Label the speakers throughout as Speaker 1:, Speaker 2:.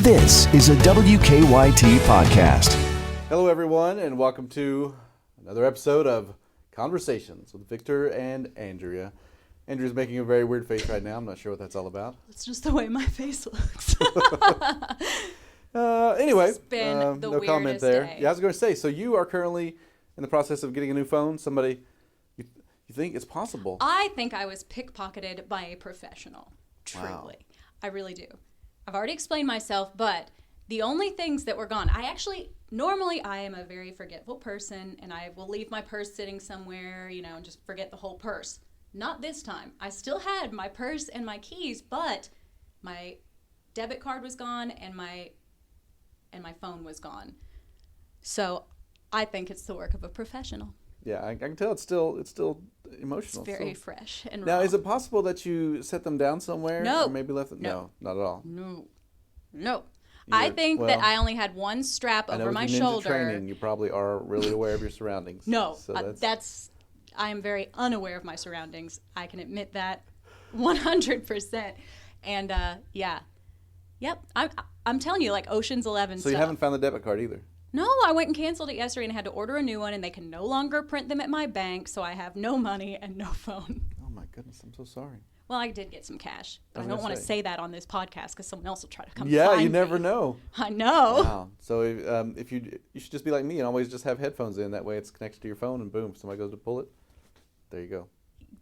Speaker 1: This is a WKYT podcast.
Speaker 2: Hello, everyone, and welcome to another episode of Conversations with Victor and Andrea. Andrea's making a very weird face right now. I'm not sure what that's all about.
Speaker 3: It's just the way my face looks.
Speaker 2: Anyway,
Speaker 3: It's been the
Speaker 2: no comment there.
Speaker 3: day.
Speaker 2: Yeah, I was going to say, so you are currently in the process of getting a new phone. Somebody, you think it's possible?
Speaker 3: I think I was pickpocketed by a professional. Truly.
Speaker 2: Wow.
Speaker 3: I really do. I've already explained myself, but the only things that were gone, normally I am a very forgetful person, and I will leave my purse sitting somewhere, and just forget the whole purse. Not this time. I still had my purse and my keys, but my debit card was gone and my phone was gone. So I think it's the work of a professional.
Speaker 2: Yeah, I can tell it's still emotional.
Speaker 3: It's very fresh and
Speaker 2: Now,
Speaker 3: raw.
Speaker 2: is it possible that you set them down somewhere?
Speaker 3: No.
Speaker 2: Or maybe left them? No, not at all.
Speaker 3: No. I think that I only had one strap
Speaker 2: I know
Speaker 3: over
Speaker 2: with
Speaker 3: my
Speaker 2: your ninja
Speaker 3: shoulder.
Speaker 2: training, you probably are really aware of your surroundings.
Speaker 3: No,
Speaker 2: So
Speaker 3: I am very unaware of my surroundings. I can admit that 100%. And yep. I'm telling you, like Ocean's 11
Speaker 2: So
Speaker 3: stuff.
Speaker 2: you haven't found the debit card either?
Speaker 3: No, I went and canceled it yesterday and had to order a new one, and they can no longer print them at my bank, so I have no money and no phone.
Speaker 2: Oh my goodness, I'm so sorry.
Speaker 3: Well, I did get some cash, but I
Speaker 2: was
Speaker 3: don't
Speaker 2: gonna
Speaker 3: want to
Speaker 2: say.
Speaker 3: say that on this podcast because someone else will try to come
Speaker 2: Yeah,
Speaker 3: find
Speaker 2: you never
Speaker 3: me.
Speaker 2: know.
Speaker 3: I know.
Speaker 2: Wow. So if you should just be like me and always just have headphones in. That way it's connected to your phone, and boom, somebody goes to pull it. There you go.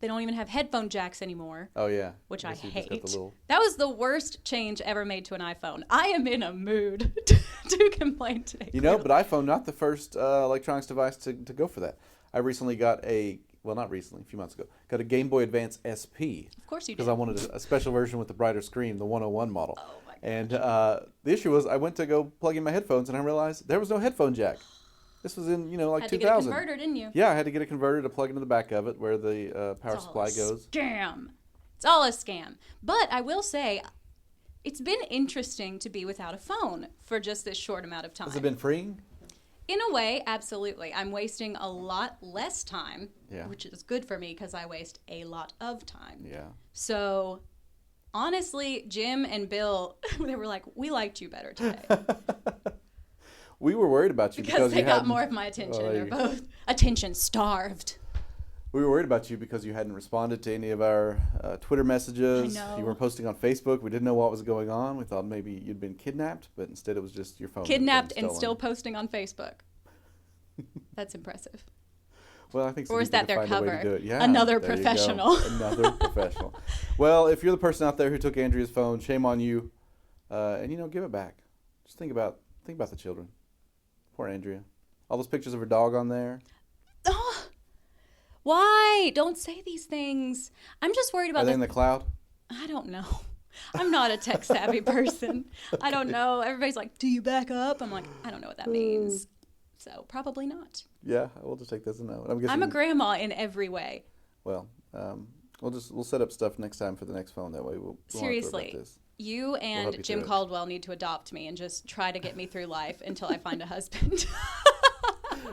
Speaker 3: They don't even have headphone jacks anymore.
Speaker 2: Oh yeah.
Speaker 3: Which I
Speaker 2: guess you just got
Speaker 3: hate.
Speaker 2: the little-
Speaker 3: That was the worst change ever made to an iPhone. I am in a mood to complain today.
Speaker 2: You know, but iPhone not the first electronics device to go for that. I recently got a few months ago, got a Game Boy Advance SP.
Speaker 3: Of course you did.
Speaker 2: Because I wanted a special version with the brighter screen, the 101 model.
Speaker 3: Oh my gosh.
Speaker 2: And the issue was I went to go plug in my headphones and I realized there was no headphone jack. This was in, like
Speaker 3: Had
Speaker 2: 2000.
Speaker 3: to get a converter, didn't you?
Speaker 2: Yeah, I had to get a converter to plug into the back of it where the power
Speaker 3: It's all
Speaker 2: supply
Speaker 3: a
Speaker 2: goes.
Speaker 3: Scam. It's all a scam. But I will say, it's been interesting to be without a phone for just this short amount of time.
Speaker 2: Has it been freeing?
Speaker 3: In a way, absolutely. I'm wasting a lot less time,
Speaker 2: Yeah.
Speaker 3: which is good for me because I waste a lot of time.
Speaker 2: Yeah.
Speaker 3: So, honestly, Jim and Bill, they were like, we liked you better today.
Speaker 2: We were worried about you
Speaker 3: Because they got
Speaker 2: hadn't-
Speaker 3: more of my attention.
Speaker 2: Oh,
Speaker 3: They're
Speaker 2: you-
Speaker 3: both attention starved.
Speaker 2: We were worried about you because you hadn't responded to any of our Twitter messages.
Speaker 3: I know.
Speaker 2: You weren't posting on Facebook. We didn't know what was going on. We thought maybe you'd been kidnapped, but instead it was just your phone. that had been
Speaker 3: Kidnapped and
Speaker 2: stolen.
Speaker 3: still posting on Facebook. That's impressive.
Speaker 2: Well, I think some
Speaker 3: Or is
Speaker 2: people
Speaker 3: that their
Speaker 2: could find a way to
Speaker 3: cover?
Speaker 2: do it. Yeah,
Speaker 3: Another
Speaker 2: there you go.
Speaker 3: professional.
Speaker 2: Another professional. Well, if you're the person out there who took Andrea's phone, shame on you, and give it back. Just think about the children. Poor Andrea. All those pictures of her dog on there.
Speaker 3: Oh, why? Don't say these things. I'm just worried
Speaker 2: Are
Speaker 3: about
Speaker 2: they in the cloud?
Speaker 3: I don't know. I'm not a tech savvy person. I don't know. Everybody's like, do you back up? I'm like, I don't know what that means. So probably not.
Speaker 2: Yeah, we'll just take this as a no.
Speaker 3: I'm a grandma in every way.
Speaker 2: Well, we'll set up stuff next time for the next phone. That way we'll
Speaker 3: Seriously.
Speaker 2: About this.
Speaker 3: You
Speaker 2: help
Speaker 3: and
Speaker 2: you
Speaker 3: Jim
Speaker 2: through it.
Speaker 3: Caldwell need to adopt me and just try to get me through life until I find a husband.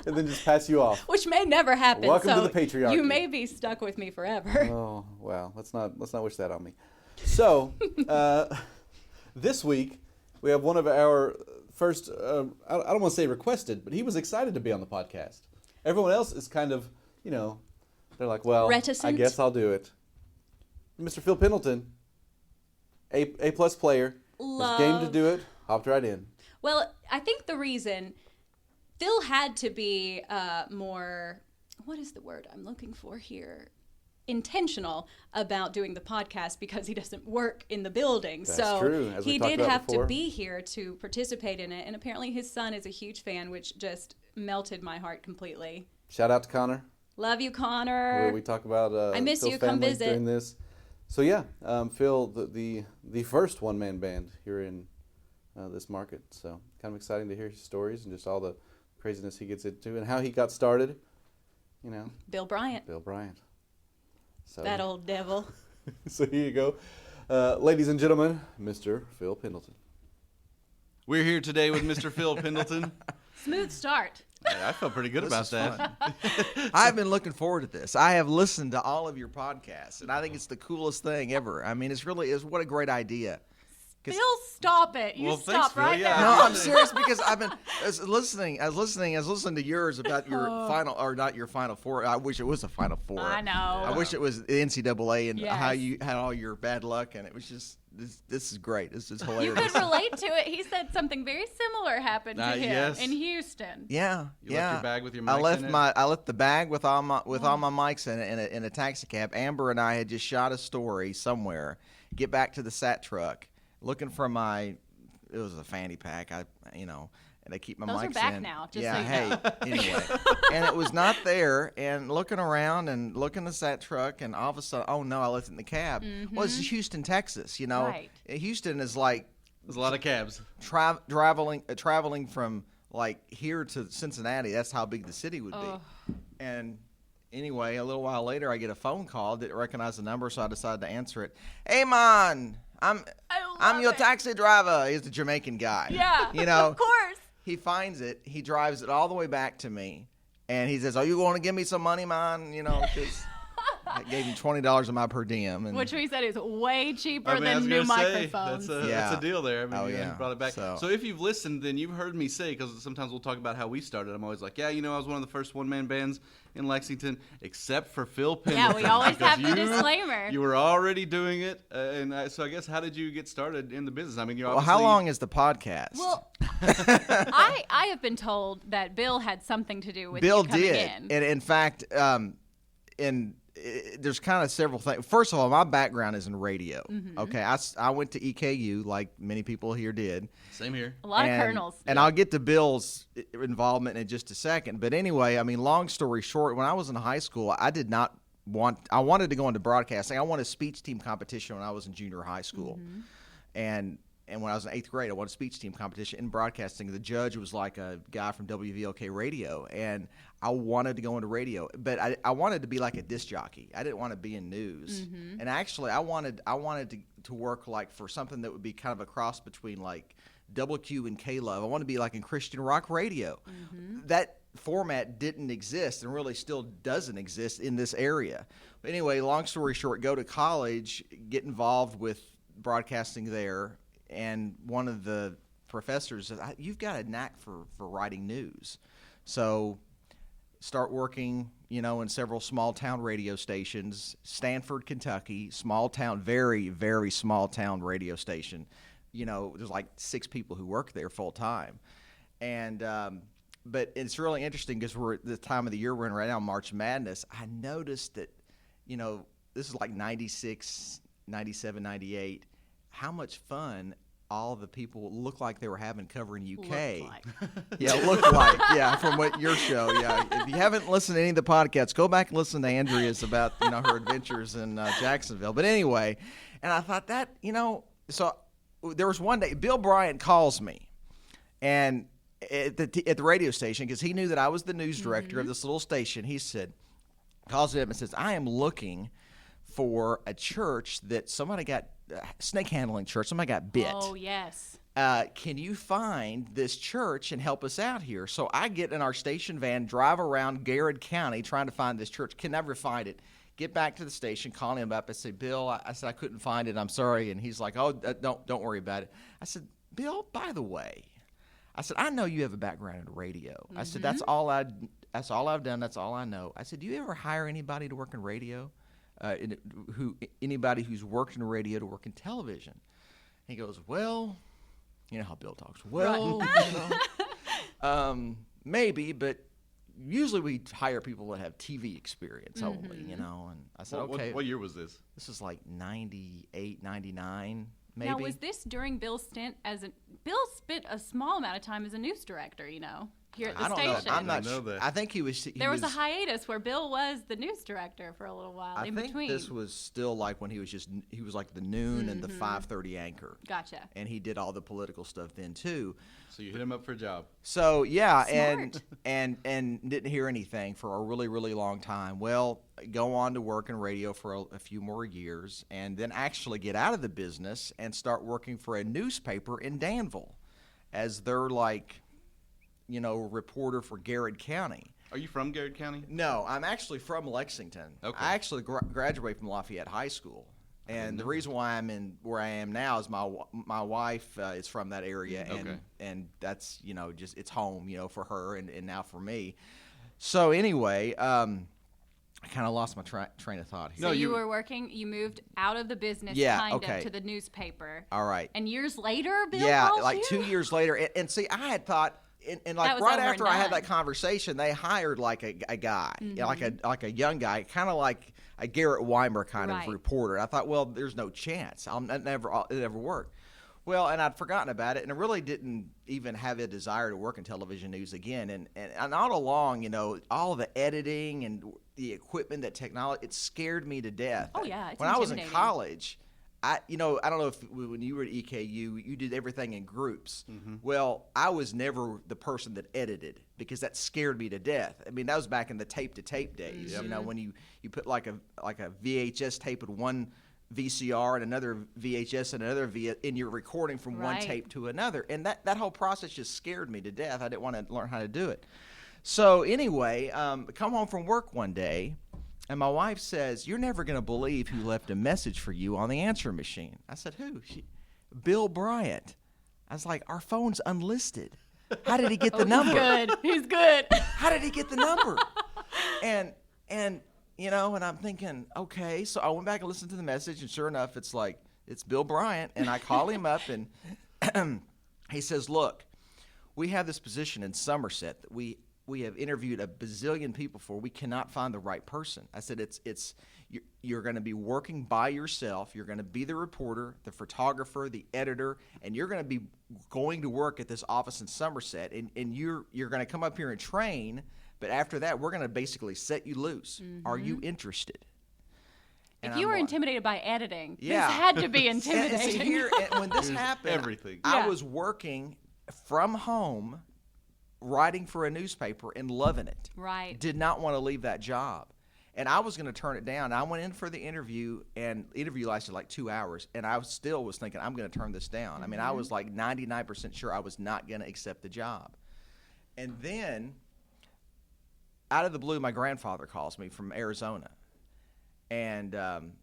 Speaker 2: And then just pass you off.
Speaker 3: Which may never happen.
Speaker 2: Welcome to
Speaker 3: so
Speaker 2: the patriarchy.
Speaker 3: You may be stuck with me forever.
Speaker 2: Oh, wow. Let's not wish that on me. So, this week we have one of our first, I don't want to say requested, but he was excited to be on the podcast. Everyone else is kind of, they're like, well,
Speaker 3: Reticent?
Speaker 2: I guess I'll do it. Mr. Phil Pendleton, A-plus player, was game to do it, hopped right in.
Speaker 3: Well, I think the reason Phil had to be more, what is the word I'm looking for here? Intentional about doing the podcast because he doesn't work in the building.
Speaker 2: That's
Speaker 3: so
Speaker 2: true, as we
Speaker 3: he
Speaker 2: talked
Speaker 3: did
Speaker 2: about
Speaker 3: have
Speaker 2: before.
Speaker 3: to be here to participate in it. And apparently his son is a huge fan, which just melted my heart completely.
Speaker 2: Shout out to Connor.
Speaker 3: Love you,
Speaker 2: Where
Speaker 3: Connor.
Speaker 2: we talk about
Speaker 3: I miss
Speaker 2: Phil's
Speaker 3: you. Come
Speaker 2: family
Speaker 3: visit.
Speaker 2: during this. So yeah, Phil, the first one-man band here in this market. So kind of exciting to hear his stories and just all the craziness he gets into and how he got started.
Speaker 3: Bill Bryant.
Speaker 2: Bill Bryant. So,
Speaker 3: That old devil.
Speaker 2: So here you go. Ladies and gentlemen, Mr. Phil Pendleton.
Speaker 4: We're here today with Mr. Phil Pendleton.
Speaker 3: Smooth start.
Speaker 4: I felt pretty good about that.
Speaker 5: I've been looking forward to this. I have listened to all of your podcasts, and I think it's the coolest thing ever. I mean, it really is. What a great idea. 'Cause-
Speaker 3: Phil, stop it. You
Speaker 4: Well, thanks,
Speaker 3: stop
Speaker 4: Phil.
Speaker 3: right
Speaker 4: Yeah.
Speaker 3: now.
Speaker 5: No, I'm serious because I was listening to yours about your final, or not your Final Four. I wish it was a Final Four.
Speaker 3: I know.
Speaker 5: I wish it was the NCAA and how
Speaker 3: Yes.
Speaker 5: you had all your bad luck, and it was just this is great. This is
Speaker 3: You
Speaker 5: hilarious.
Speaker 3: could relate to it. He said something very similar happened to him
Speaker 4: Yes.
Speaker 3: in Houston.
Speaker 5: Yeah,
Speaker 4: You
Speaker 5: yeah.
Speaker 4: left your bag with your
Speaker 5: I
Speaker 4: mics
Speaker 5: left
Speaker 4: in it?
Speaker 5: I left the bag with all my mics in a taxi cab. Amber and I had just shot a story somewhere. Get back to the SAT truck, looking for it was a fanny pack. And I keep my
Speaker 3: Those
Speaker 5: mics
Speaker 3: are back
Speaker 5: in.
Speaker 3: now, just
Speaker 5: yeah,
Speaker 3: so you
Speaker 5: hey,
Speaker 3: know.
Speaker 5: anyway. And it was not there, and looking around and looking at the SAT truck, and all of a sudden, oh no, I left it in the cab. Well, it's Houston, Texas,
Speaker 3: Right.
Speaker 5: Houston is like
Speaker 4: There's a lot of cabs.
Speaker 5: traveling from like here to Cincinnati. That's how big the city would
Speaker 3: Oh.
Speaker 5: be. And anyway, a little while later, I get a phone call. Didn't recognize the number, so I decided to answer it. Hey, man, I'm
Speaker 3: love
Speaker 5: your
Speaker 3: it.
Speaker 5: taxi driver. He's the Jamaican guy.
Speaker 3: Yeah. Of course.
Speaker 5: He finds it. He drives it all the way back to me, and he says, "Are you going to give me some money, man?" Because I gave him $20 of my per diem, and
Speaker 3: Which we said is way cheaper
Speaker 4: I mean, I was
Speaker 3: than new
Speaker 4: gonna say,
Speaker 3: microphones.
Speaker 4: that's
Speaker 5: Yeah.
Speaker 4: a deal there. I mean,
Speaker 5: Oh,
Speaker 4: you
Speaker 5: yeah.
Speaker 4: brought it back.
Speaker 5: So-
Speaker 4: So if you've listened, then you've heard me say, because sometimes we'll talk about how we started. I'm always like, yeah, I was one of the first one-man bands in Lexington, except for Phil Pendleton.
Speaker 3: Yeah, we always
Speaker 4: because
Speaker 3: have the disclaimer.
Speaker 4: You were already doing it, so I guess how did you get started in the business? I mean, you're
Speaker 5: well,
Speaker 4: obviously...
Speaker 5: how long is the podcast?
Speaker 3: Well, I have been told that Bill had something to do with
Speaker 5: Bill
Speaker 3: you coming
Speaker 5: did,
Speaker 3: in.
Speaker 5: and in fact, there's kind of several things. First of all, my background is in radio.
Speaker 3: Mm-hmm.
Speaker 5: Okay, I went to EKU like many people here did.
Speaker 4: Same here.
Speaker 3: A lot
Speaker 5: and,
Speaker 3: of colonels.
Speaker 5: And I'll get to Bill's involvement in just a second. But anyway, I mean, long story short, when I was in high school, I wanted to go into broadcasting. I won a speech team competition when I was in junior high school.
Speaker 3: Mm-hmm.
Speaker 5: And when I was in 8th grade, I won a speech team competition in broadcasting. The judge was like a guy from WKYT Radio, and I wanted to go into radio, but I wanted to be like a disc jockey. I didn't want to be in news.
Speaker 3: Mm-hmm.
Speaker 5: And actually, I wanted to work like for something that would be kind of a cross between like WQ and K-Love. I want to be like in Christian rock radio.
Speaker 3: Mm-hmm.
Speaker 5: That format didn't exist and really still doesn't exist in this area. But anyway, long story short, go to college, get involved with broadcasting there, and one of the professors said, "You've got a knack for writing news." So start working, in several small town radio stations. Stanford, Kentucky, small town, very, very small town radio station. There's like 6 people who work there full time. And but it's really interesting because we're at the time of the year we're in right now, March Madness. I noticed that, this is like 96, 97, 98, how much fun all the people looked like they were having covering UK.
Speaker 3: Looked like.
Speaker 5: Yeah, looked like. Yeah, from what your show. Yeah, if you haven't listened to any of the podcasts, go back and listen to Andrea's about her adventures in Jacksonville. But anyway, and I thought that so there was one day Bill Bryant calls me, and at the radio station because he knew that I was the news director of this little station. He calls me up and says, "I am looking for a church that somebody got." Snake handling church. Somebody got bit.
Speaker 3: Oh, yes.
Speaker 5: Can you find this church and help us out here? So I get in our station van, drive around Garrett County trying to find this church. Can never find it. Get back to the station, call him up. I say, "Bill," I said, "I couldn't find it. I'm sorry." And he's like, "Oh, don't worry about it." I said, "Bill, by the way," I said, "I know you have a background in radio." I said, "That's all I've done. That's all I know." I said, "Do you ever hire anybody to work in radio? Anybody who's worked in radio to work in television?" He goes, "Well," you know how Bill talks. "Well, maybe, but usually we hire people that have TV experience only, And I said, "Okay."
Speaker 4: What year was this?
Speaker 5: This is like 98, 99, maybe.
Speaker 3: Now, was this during Bill's stint Bill spent a small amount of time as a news director, here at the
Speaker 5: I don't
Speaker 3: station.
Speaker 5: know. I'm not
Speaker 4: know
Speaker 5: sure.
Speaker 4: that.
Speaker 5: I think he was.
Speaker 3: There was a hiatus where Bill was the news director for a little while
Speaker 5: I
Speaker 3: in
Speaker 5: think
Speaker 3: between.
Speaker 5: this was still like when he was like the noon and the 5:30 anchor.
Speaker 3: Gotcha.
Speaker 5: And he did all the political stuff then too.
Speaker 4: So you hit him up for a job.
Speaker 5: So yeah,
Speaker 3: Smart.
Speaker 5: and didn't hear anything for a really, really long time. Well, go on to work in radio for a few more years, and then actually get out of the business and start working for a newspaper in Danville, as their reporter for Garrett County.
Speaker 4: Are you from Garrett County?
Speaker 5: No, I'm actually from Lexington.
Speaker 4: Okay.
Speaker 5: I actually graduated from Lafayette High School. And the reason why I'm in where I am now is my wife is from that area, and that's just it's home for her and now for me. So anyway, I kind of lost my train of thought here.
Speaker 3: So you were working. You moved out of the business, to the newspaper.
Speaker 5: All right.
Speaker 3: And years later, Bill calls
Speaker 5: like
Speaker 3: you?
Speaker 5: 2 years later, and see, I had thought. And like right after I had that conversation, they hired like a guy, like a young guy, kind of like a Garrett Weimer kind of reporter. I thought, well, there's no it never work. Well, and I'd forgotten about it, and I really didn't even have a desire to work in television news again. And all along, all the editing and the equipment, that technology, it scared me to death.
Speaker 3: Oh yeah, it's
Speaker 5: when I was in college. I don't know if when you were at EKU, you did everything in groups. Well, I was never the person that edited because that scared me to death. I mean, that was back in the tape-to-tape days. When you put like a VHS tape with one VCR and another VHS and another and you're recording from one tape to another. And that whole process just scared me to death. I didn't want to learn how to do it. So anyway, come home from work one day, and my wife says, "You're never going to believe who left a message for you on the answer machine." I said, "Who?" Bill Bryant. I was like, "Our phone's unlisted. How did he get the number?"
Speaker 3: He's good.
Speaker 5: How did he get the number? And I'm thinking, okay. So I went back and listened to the message, and sure enough, it's Bill Bryant. And I call him up, and he says, "Look, we have this position in Somerset that we have interviewed a bazillion people for. We cannot find the right person." I said, you're going to be working by yourself. You're going to be the reporter, the photographer, the editor, and you're going to be going to work at this office in Somerset, and you're going to come up here and train, but after that, we're going to basically set you loose. Are you interested?
Speaker 3: And if you were intimidated by editing, this had to be intimidating.
Speaker 5: And when this happened, I was working from home, writing for a newspaper and loving it.
Speaker 3: Right.
Speaker 5: Did not want to leave that job. And I was going to turn it down. I went in for the interview, and the interview lasted like 2 hours, and I still was thinking, I'm going to turn this down. I mean, I was like 99% sure I was not going to accept the job. And then, out of the blue, my grandfather calls me from Arizona. And, and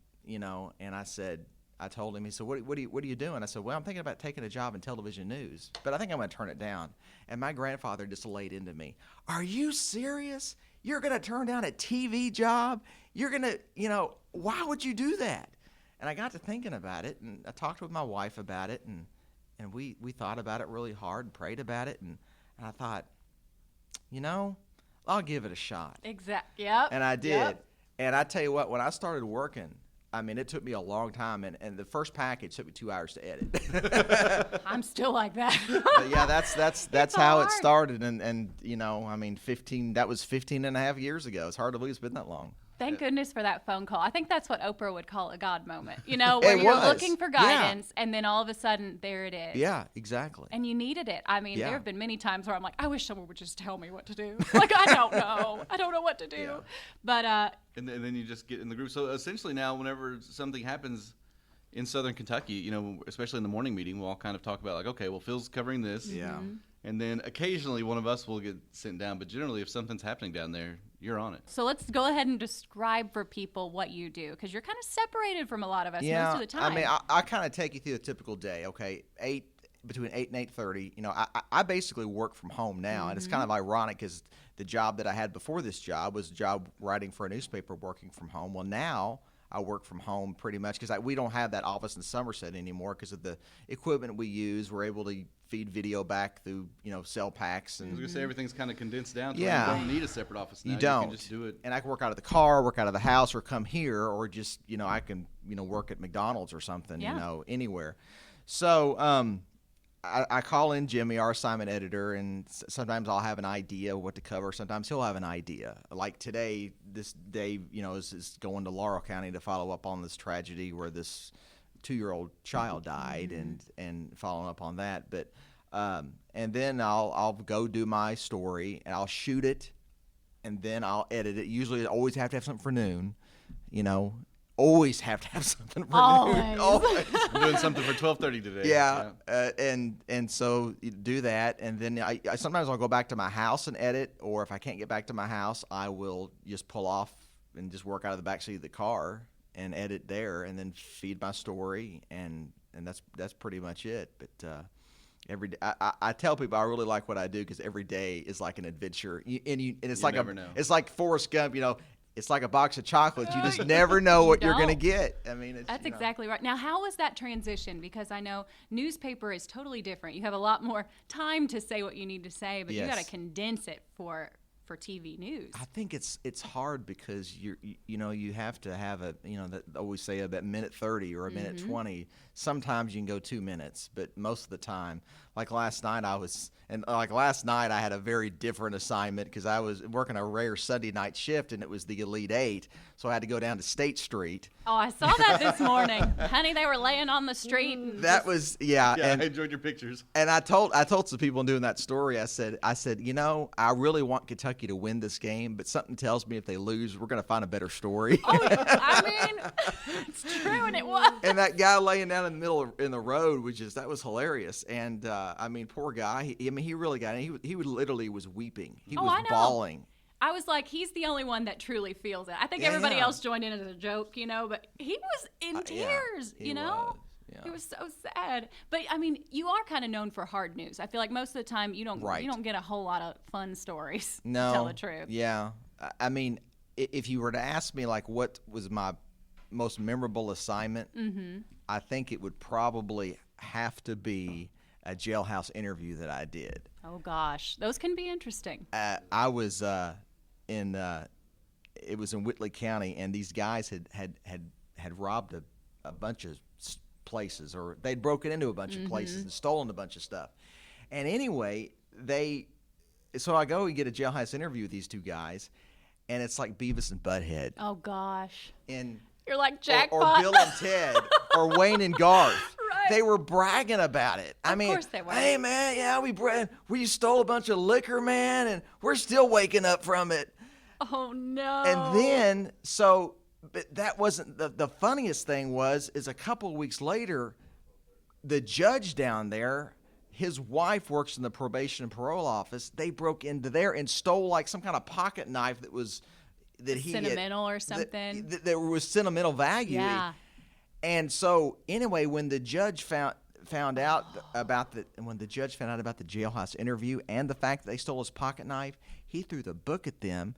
Speaker 5: I told him, he said, what are you doing? I said, well, I'm thinking about taking a job in television news, but I think I'm going to turn it down. And my grandfather just laid into me, "Are you serious? You're going to turn down a TV job? You're going to, why would you do that?" And I got to thinking about it, and I talked with my wife about it, and we thought about it really hard and prayed about it, and I thought, I'll give it a shot.
Speaker 3: Exactly. Yep.
Speaker 5: And I did. Yep. And I tell you what, when I started working, I mean, it took me a long time, and the first package took me 2 hours to edit.
Speaker 3: I'm still like that.
Speaker 5: But yeah, that's how it started, and I mean, that was 15 and a half years ago. It's hard to believe it's been that long.
Speaker 3: Thank goodness for that phone call. I think that's what Oprah would call a God moment, where you're looking for guidance, and then all of a sudden, there it is.
Speaker 5: Yeah, exactly.
Speaker 3: And you needed it. I mean, there have been many times where I'm like, I wish someone would just tell me what to do. Like, I don't know what to do. Yeah. But
Speaker 4: and then you just get in the group. So essentially now, whenever something happens in Southern Kentucky, especially in the morning meeting, we'll all kind of talk about like, okay, well, Phil's covering this.
Speaker 5: Yeah.
Speaker 4: And then occasionally one of us will get sent down, but generally if something's happening down there, you're on it.
Speaker 3: So let's go ahead and describe for people what you do, because you're kind of separated from a lot of us most of the time.
Speaker 5: I mean, I kind of take you through a typical day. Okay, between 8 and 8:30. I basically work from home now, and it's kind of ironic because the job that I had before this job was a job writing for a newspaper, working from home. Well, now I work from home pretty much because we don't have that office in Somerset anymore because of the equipment we use. We're able to feed video back through cell packs. And
Speaker 4: I was going to say everything's kind of condensed down to where you don't need a separate office now.
Speaker 5: You don't.
Speaker 4: You can just do it.
Speaker 5: And I can work out of the car, work out of the house, or come here, or just I can work at McDonald's or something, anywhere. So I call in Jimmy, our assignment editor, and sometimes I'll have an idea of what to cover. Sometimes he'll have an idea. Like today, this day, is going to Laurel County to follow up on this tragedy where this 2-year-old child died, and following up on that. But and then I'll go do my story, and I'll shoot it, and then I'll edit it. Usually, I always have to have something for noon, Always have to have something for noon. Always.
Speaker 4: I'm doing something for 12:30 today.
Speaker 5: Yeah. And so you do that, and then I sometimes I'll go back to my house and edit, or if I can't get back to my house, I will just pull off and just work out of the backseat of the car and edit there, and then feed my story, and that's pretty much it. But every day, I tell people I really like what I do because every day is like an adventure, and it's
Speaker 4: You never know.
Speaker 5: it's like Forrest Gump, It's like a box of chocolates. You just never know what you're going to get. I mean,
Speaker 6: that's exactly right. Now, how was that transition? Because I know newspaper is totally different. You have a lot more time to say what you need to say, but you got to condense it for TV news.
Speaker 5: I think it's hard because you have to have that always say about minute 30 or a minute 20. Sometimes you can go 2 minutes, but most of the time, like last night I had a very different assignment because I was working a rare Sunday night shift and it was the Elite Eight, so I had to go down to State Street.
Speaker 6: Oh, I saw that this morning, honey. They were laying on the street. And
Speaker 4: Yeah, and I enjoyed your pictures.
Speaker 5: And I told some people doing that story, I said, I really want Kentucky to win this game, but something tells me if they lose, we're going to find a better story.
Speaker 6: Oh, I mean, it's true, and it was.
Speaker 5: And that guy laying down in the middle in the road that was hilarious. And I mean, poor guy. He really got it. He literally was weeping. He was bawling.
Speaker 6: I was like, he's the only one that truly feels it. I think everybody else joined in as a joke, but he was in tears,
Speaker 5: he
Speaker 6: was.
Speaker 5: was. Yeah.
Speaker 6: It was so sad. But I mean, you are kind of known for hard news. I feel like most of the time you don't get a whole lot of fun stories to tell the truth.
Speaker 5: Yeah. I mean, if you were to ask me like what was my most memorable assignment, I think it would probably have to be a jailhouse interview that I did.
Speaker 6: Oh gosh, those can be interesting.
Speaker 5: I was it was in Whitley County, and these guys had robbed a bunch of places, or they'd broken into a bunch of places and stolen a bunch of stuff. And anyway, so I go and get a jailhouse interview with these two guys, and it's like Beavis and Butthead.
Speaker 6: Oh gosh.
Speaker 5: And
Speaker 6: you're like Jackpot.
Speaker 5: Or Bill and Ted, or Wayne and Garth.
Speaker 6: Right.
Speaker 5: They were bragging about it.
Speaker 6: Of course they were.
Speaker 5: Hey man, yeah, we stole a bunch of liquor, man, and we're still waking up from it.
Speaker 6: Oh no.
Speaker 5: And then but that wasn't the funniest thing is a couple of weeks later, the judge down there, his wife works in the probation and parole office. They broke into there and stole like some kind of pocket knife that he
Speaker 6: sentimental or something.
Speaker 5: That was sentimental value.
Speaker 6: Yeah.
Speaker 5: And so anyway, when the judge found out about the jailhouse interview and the fact that they stole his pocket knife, he threw the book at them,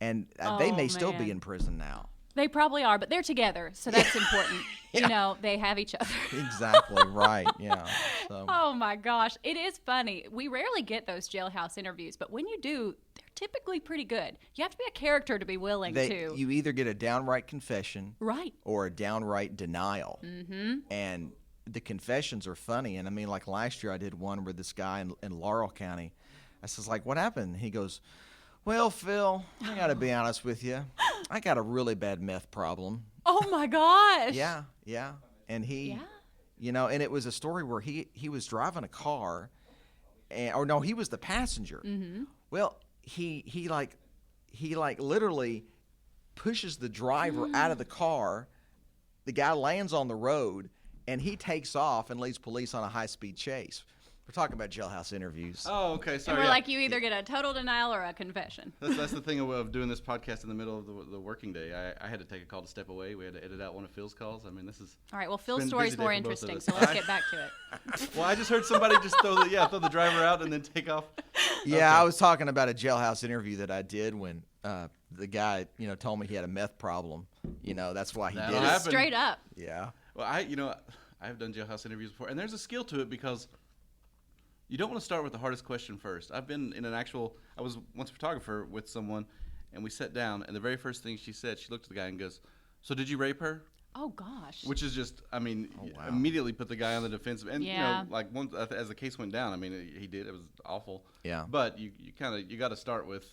Speaker 5: and they may still be in prison now.
Speaker 6: They probably are, but they're together, so that's important.
Speaker 5: Yeah.
Speaker 6: They have each other.
Speaker 5: Exactly, right, yeah. So.
Speaker 6: Oh, my gosh. It is funny. We rarely get those jailhouse interviews, but when you do, they're typically pretty good. You have to be a character to be willing to.
Speaker 5: You either get a downright confession or a downright denial.
Speaker 6: Mm-hmm.
Speaker 5: And the confessions are funny. And, I mean, like last year I did one where this guy in Laurel County, I says, like, what happened? He goes, well, Phil, I got to be honest with you. I got a really bad meth problem.
Speaker 6: Oh, my gosh.
Speaker 5: Yeah. And he, and it was a story where he was driving a car, he was the passenger.
Speaker 6: Mm-hmm.
Speaker 5: Well, he literally pushes the driver out of the car. The guy lands on the road, and he takes off and leads police on a high-speed chase. We're talking about jailhouse interviews.
Speaker 4: Oh, okay. Sorry.
Speaker 6: And we're like, you either get a total denial or a confession.
Speaker 4: That's the thing of doing this podcast in the middle of the working day. I had to take a call to step away. We had to edit out one of Phil's calls. I mean, this is...
Speaker 6: All right, well, Phil's story's more interesting, so let's get back to it.
Speaker 4: Well, I just heard somebody just throw the driver out and then take off.
Speaker 5: Yeah, okay. I was talking about a jailhouse interview that I did when the guy, told me he had a meth problem. That's why he did it.
Speaker 6: Straight up.
Speaker 5: Yeah.
Speaker 4: Well, I've done jailhouse interviews before, and there's a skill to it because you don't want to start with the hardest question first. I've been in I was once a photographer with someone, and we sat down, and the very first thing she said, she looked at the guy and goes, "So did you rape her?"
Speaker 6: Oh, gosh.
Speaker 4: Which is just, immediately put the guy on the defensive. And, as the case went down, he did. It was awful.
Speaker 5: Yeah.
Speaker 4: But you got to start with,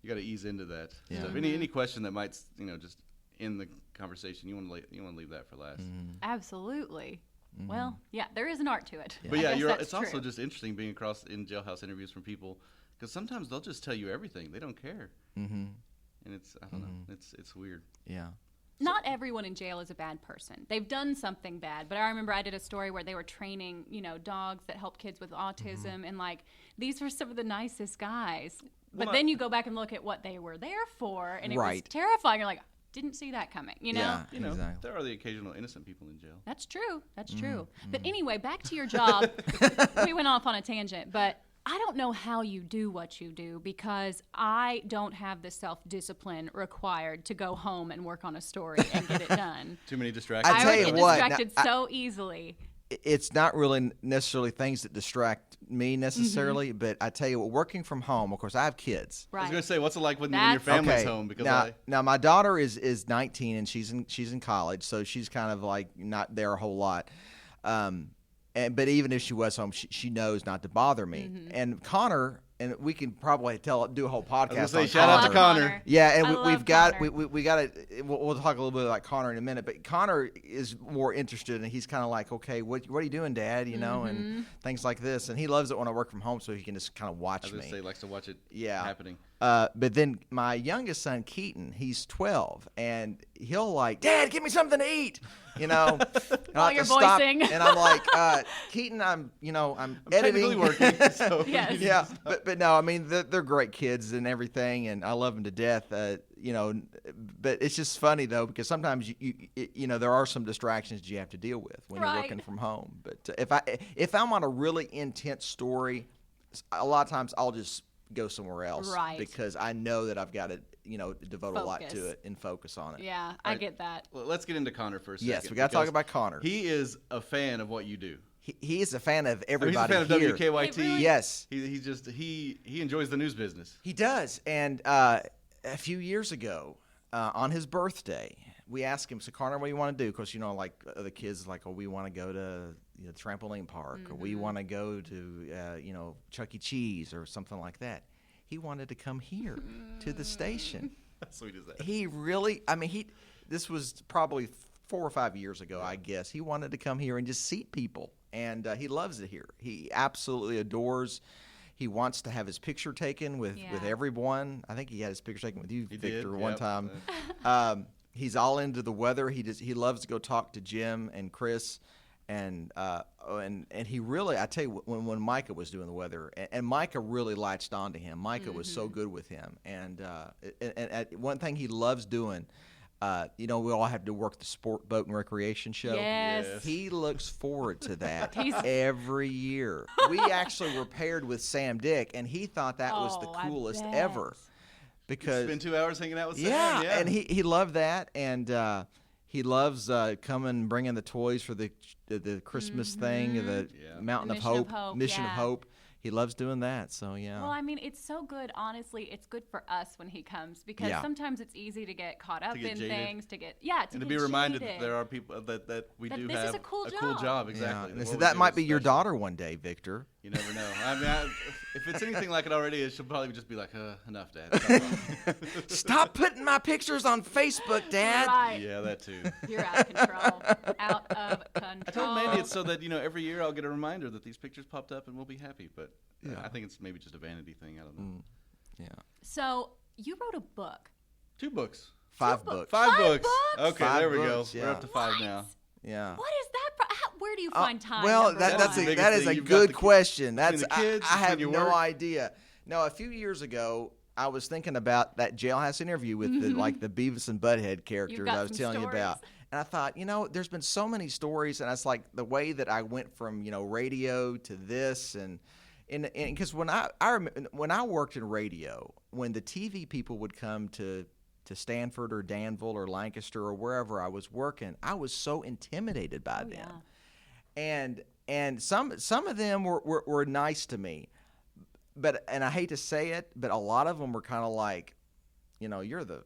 Speaker 4: you got to ease into that.
Speaker 5: Yeah.
Speaker 4: So any question that might, just end the conversation, you want to leave that for last.
Speaker 5: Mm-hmm.
Speaker 6: Absolutely. Mm-hmm. Well, yeah, there is an art to it.
Speaker 4: Yeah. But it's also just interesting being across in jailhouse interviews from people, because sometimes they'll just tell you everything. They don't care.
Speaker 5: Mm-hmm.
Speaker 4: And it's, I don't know, it's weird.
Speaker 5: Yeah.
Speaker 6: Not everyone in jail is a bad person. They've done something bad. But I remember I did a story where they were training, dogs that help kids with autism. And, these were some of the nicest guys. But then you go back and look at what they were there for, and it was terrifying. You're like, didn't see that coming, you know?
Speaker 5: Yeah,
Speaker 4: You know,
Speaker 5: exactly.
Speaker 4: there are the occasional innocent people in jail.
Speaker 6: That's true. That's true. But anyway, back to your job. We went off on a tangent, but I don't know how you do what you do because I don't have the self-discipline required to go home and work on a story and get it done.
Speaker 4: Too many distractions.
Speaker 5: I
Speaker 6: I
Speaker 5: tell
Speaker 6: would
Speaker 5: you
Speaker 6: get
Speaker 5: what,
Speaker 6: distracted
Speaker 5: now,
Speaker 6: so easily.
Speaker 5: It's not really necessarily things that distract me necessarily, but I tell you what, working from home, of course, I have kids.
Speaker 4: I was
Speaker 6: Right.
Speaker 4: going to say, what's it like when your
Speaker 6: That's-
Speaker 4: family's home? Because
Speaker 5: now my daughter is 19 and she's in college, so she's kind of like not there a whole lot. But even if she was home, she knows not to bother me. And Connor, and we can probably do a whole podcast.
Speaker 4: I was gonna
Speaker 5: on
Speaker 4: say, shout out to
Speaker 5: Connor.
Speaker 4: Connor.
Speaker 5: Yeah, and
Speaker 6: I
Speaker 5: we've
Speaker 6: love
Speaker 5: got
Speaker 6: Connor.
Speaker 5: we got to we'll talk a little bit about Connor in a minute. But Connor is more interested, and he's kind of like, okay, what are you doing, Dad? You know, and things like this. And he loves it when I work from home, so he can just kind of
Speaker 4: I
Speaker 5: watch
Speaker 4: was going
Speaker 5: me.
Speaker 4: to say, likes to watch it
Speaker 5: Yeah.
Speaker 4: happening.
Speaker 5: But then my youngest son, Keaton, he's 12, and he'll like, Dad, give me something to eat, you know. And I
Speaker 6: While
Speaker 5: have
Speaker 6: you're
Speaker 5: to stop,
Speaker 6: voicing.
Speaker 5: and I'm like, Keaton, I'm
Speaker 4: Technically
Speaker 5: editing.
Speaker 4: working. So
Speaker 6: Yes.
Speaker 5: Yeah, but no, I mean they're great kids and everything, and I love them to death. You know, but it's just funny though because sometimes you know there are some distractions you have to deal with when you're
Speaker 6: Right.
Speaker 5: working from home. But if I'm on a really intense story, a lot of times I'll just go somewhere else,
Speaker 6: Right.
Speaker 5: because I know that I've got to devote a lot to
Speaker 6: Focus.
Speaker 5: it and focus on it.
Speaker 6: Yeah, I get that.
Speaker 4: Well, let's get into Connor for a second.
Speaker 5: Yes, we got to talk
Speaker 4: because
Speaker 5: about Connor.
Speaker 4: He is a fan of what you do.
Speaker 5: He is a fan of
Speaker 4: I mean, he's a
Speaker 5: everybody
Speaker 4: fan of
Speaker 5: here.
Speaker 4: WKYT.
Speaker 6: Hey, really?
Speaker 5: Yes.
Speaker 4: He enjoys the news business.
Speaker 5: He does. And a few years ago, on his birthday, we asked him, so Connor, what do you want to do? Because, like the kids like, oh, we want to go to trampoline park, or we want to go to, Chuck E. Cheese or something like that. He wanted to come here to the station.
Speaker 4: How sweet is that?
Speaker 5: He really, this was probably 4 or 5 years ago, I guess. He wanted to come here and just seat people. And he loves it here. He absolutely adores. He wants to have his picture taken with everyone. I think he had his picture taken with you,
Speaker 4: He
Speaker 5: Victor,
Speaker 4: did,
Speaker 5: one
Speaker 4: yep.
Speaker 5: time. He's all into the weather. He loves to go talk to Jim and Chris, and he really, I tell you, when Micah was doing the weather, and Micah really latched on to him. Micah was so good with him, and one thing he loves doing. We all have to work the sport, boat, and recreation show.
Speaker 6: Yes.
Speaker 5: He looks forward to that
Speaker 6: He's-
Speaker 5: every year. We actually were paired with Sam Dick, and he thought that was the
Speaker 6: Oh, I
Speaker 5: coolest
Speaker 6: bet.
Speaker 5: ever. Because
Speaker 4: Spend 2 hours hanging out with Sam.
Speaker 5: yeah, and he loved that, and he loves coming and bringing the toys for the Christmas thing, the
Speaker 4: Yeah.
Speaker 5: Mountain of
Speaker 6: Mission of
Speaker 5: Hope,
Speaker 6: Hope,
Speaker 5: Mission of
Speaker 6: yeah.
Speaker 5: Hope. He loves doing that. So yeah.
Speaker 6: Well, it's so good. Honestly, it's good for us when he comes because
Speaker 5: Yeah.
Speaker 6: sometimes it's easy to get caught up
Speaker 4: get
Speaker 6: in
Speaker 4: jaded.
Speaker 6: things, to
Speaker 4: And to
Speaker 6: get
Speaker 4: be reminded
Speaker 6: jaded.
Speaker 4: that there are people that we
Speaker 6: That
Speaker 4: do
Speaker 6: this is
Speaker 4: have
Speaker 6: a cool
Speaker 4: job.
Speaker 6: job.
Speaker 4: Exactly.
Speaker 5: Yeah. And
Speaker 4: What
Speaker 5: so
Speaker 4: we
Speaker 5: that
Speaker 4: do
Speaker 5: might
Speaker 4: is
Speaker 5: be your
Speaker 4: special.
Speaker 5: daughter one day, Victor.
Speaker 4: You never know. If it's anything like it already is, she'll probably just be like, enough, Dad.
Speaker 5: Stop putting my pictures on Facebook, Dad.
Speaker 6: Right.
Speaker 4: Yeah, that too.
Speaker 6: You're out of control. Out of control.
Speaker 4: I told Mandy it's so that every year I'll get a reminder that these pictures popped up and we'll be happy. But I think it's maybe just a vanity thing. I don't know.
Speaker 5: Yeah.
Speaker 6: So you wrote a book.
Speaker 4: 2 books.
Speaker 5: 5 books.
Speaker 4: 5
Speaker 6: 5
Speaker 4: books.
Speaker 6: books?
Speaker 4: Okay,
Speaker 5: 5
Speaker 4: there we
Speaker 5: books,
Speaker 4: go.
Speaker 5: yeah.
Speaker 4: We're up to 5 now.
Speaker 5: Yeah.
Speaker 6: What is that? Where do you find time?
Speaker 5: Well,
Speaker 6: number
Speaker 5: that's
Speaker 6: one?
Speaker 4: the biggest
Speaker 5: that is
Speaker 4: thing.
Speaker 5: a
Speaker 4: You've got
Speaker 5: good
Speaker 4: the ki-
Speaker 5: question. That's
Speaker 4: between the kids,
Speaker 5: I have
Speaker 4: between
Speaker 5: no
Speaker 4: your work.
Speaker 5: idea. No, a few years ago, I was thinking about that jailhouse interview with the Beavis and Butthead characters
Speaker 6: got
Speaker 5: I was
Speaker 6: some
Speaker 5: telling you
Speaker 6: stories.
Speaker 5: about. And I thought, there's been so many stories, and it's like the way that I went from radio to this, and because when I worked in radio, when the TV people would come to Stanford or Danville or Lancaster or wherever I was working, I was so intimidated by them.
Speaker 6: Yeah.
Speaker 5: And some of them were nice to me, and I hate to say it, but a lot of them were kind of like, you're the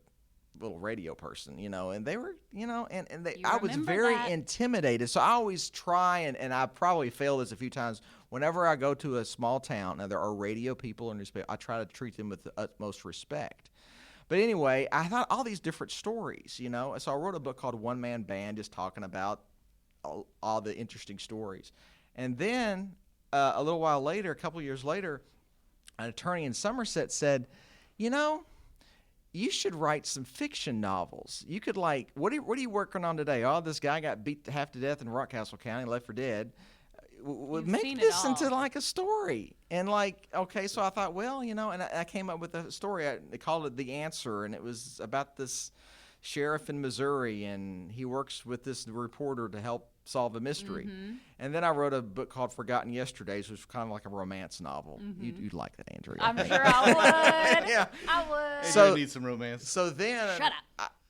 Speaker 5: little radio person, and they were, and they,
Speaker 6: You
Speaker 5: I was
Speaker 6: remember
Speaker 5: very
Speaker 6: that.
Speaker 5: intimidated. So I always try, and I probably failed this a few times. Whenever I go to a small town and there are radio people and I try to treat them with the utmost respect. But anyway, I thought all these different stories, So I wrote a book called One Man Band, just talking about all the interesting stories. And then a little while later, a couple years later, an attorney in Somerset said, you should write some fiction novels. You could what are you working on today? Oh, this guy got beat half to death in Rockcastle County, left for dead.
Speaker 6: You've
Speaker 5: Make
Speaker 6: seen it
Speaker 5: this
Speaker 6: all.
Speaker 5: into a story. And okay, so I thought, well, and I came up with a story. I called it The Answer, and it was about this sheriff in Missouri, and he works with this reporter to help solve a mystery. And then I wrote a book called Forgotten Yesterdays, which was kind of like a romance novel. You'd like that, Andrea.
Speaker 6: I'm sure I would.
Speaker 5: Yeah.
Speaker 6: I would.
Speaker 4: Hey,
Speaker 5: So-
Speaker 4: you need some romance.
Speaker 5: So then
Speaker 6: Shut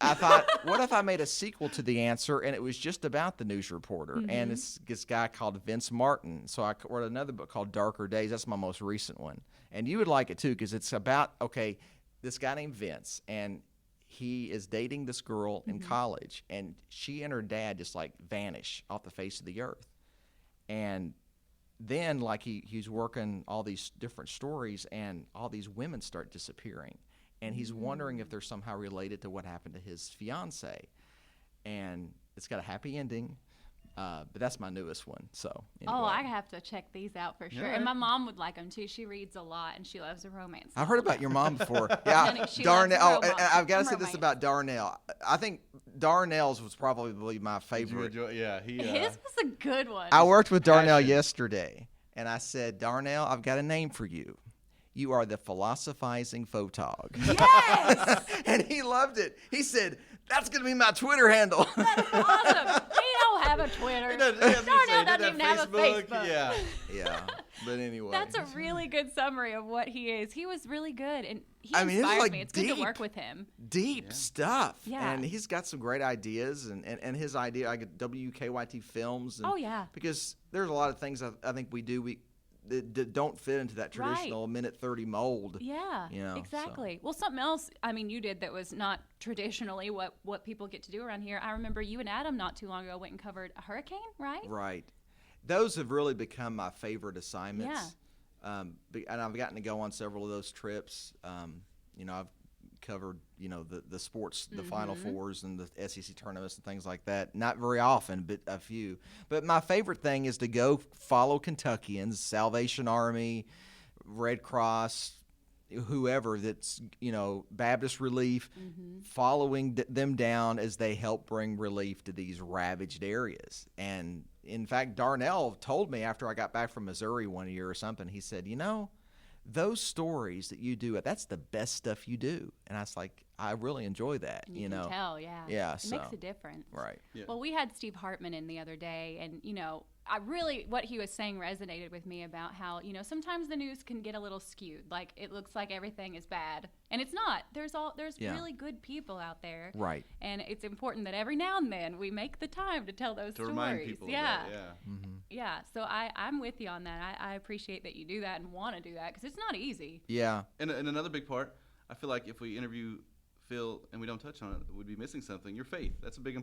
Speaker 5: I thought, what if I made a sequel to The Answer, and it was just about the news reporter, and it's this guy called Vince Martin. So I wrote another book called Darker Days. That's my most recent one. And you would like it, too, because it's about, this guy named Vince, and he is dating this girl in college, and she and her dad just, vanish off the face of the earth. And then, he's working all these different stories, and all these women start disappearing. And he's wondering if they're somehow related to what happened to his fiance. And it's got a happy ending, but that's my newest one. So anyway.
Speaker 6: Oh, I have to check these out for sure.
Speaker 4: Yeah.
Speaker 6: And my mom would like them too. She reads a lot, and she loves a romance.
Speaker 5: I've heard about your mom before. Yeah,
Speaker 6: Honey, she
Speaker 5: Darnell.
Speaker 6: loves
Speaker 5: Oh, and
Speaker 6: romance.
Speaker 5: I've got to say
Speaker 6: Romance.
Speaker 5: this about Darnell. I think Darnell's was probably my favorite.
Speaker 4: Yeah, he.
Speaker 6: His was a good one.
Speaker 5: I worked with Darnell
Speaker 4: Passion.
Speaker 5: yesterday, and I said, Darnell, I've got a name for you. You are the philosophizing photog.
Speaker 6: Yes!
Speaker 5: And he loved it. He said, that's going to be my Twitter handle.
Speaker 6: Awesome. He don't have a Twitter. Darnell doesn't even have a Facebook.
Speaker 4: Yeah.
Speaker 5: Yeah, but anyway.
Speaker 6: That's a really good summary of what he is. He was really good, and he
Speaker 5: I mean, it's
Speaker 6: inspires
Speaker 5: like
Speaker 6: me. It's good
Speaker 5: deep.
Speaker 6: to work with him.
Speaker 5: Deep stuff.
Speaker 6: Yeah.
Speaker 5: And he's got some great ideas, and his idea, I get WKYT Films. And,
Speaker 6: Oh, yeah.
Speaker 5: Because there's a lot of things I think we do that don't fit into that traditional minute 30 mold.
Speaker 6: Yeah,
Speaker 5: You know,
Speaker 6: exactly. Well, something else, you did that was not traditionally what people get to do around here. I remember you and Adam not too long ago went and covered a hurricane, right?
Speaker 5: Right. Those have really become my favorite assignments. And I've gotten to go on several of those trips. I've covered, the sports, the Final Fours and the SEC tournaments and things like that. Not very often, but a few. But my favorite thing is to go follow Kentuckians, Salvation Army, Red Cross, whoever that's, Baptist Relief, following them down as they help bring relief to these ravaged areas. And in fact, Darnell told me after I got back from Missouri one year or something, he said, those stories that you do, that's the best stuff you do. And I was like, I really enjoy that.
Speaker 6: You can tell, yeah.
Speaker 5: Yeah,
Speaker 6: It makes a difference.
Speaker 5: Right.
Speaker 4: Yeah.
Speaker 6: Well, we had Steve Hartman in the other day, and, what he was saying resonated with me about how, sometimes the news can get a little skewed. Like, it looks like everything is bad. And it's not. There's really good people out there.
Speaker 5: Right.
Speaker 6: And it's important that every now and then we make the time to tell those
Speaker 4: To
Speaker 6: stories.
Speaker 4: remind people of
Speaker 6: yeah.
Speaker 4: that, yeah.
Speaker 6: Yeah. So I'm with you on that. I appreciate that you do that and want to do that because it's not easy.
Speaker 5: Yeah.
Speaker 4: And another big part, I feel like if we interview Phil and we don't touch on it, we'd be missing something. Your faith. That's a big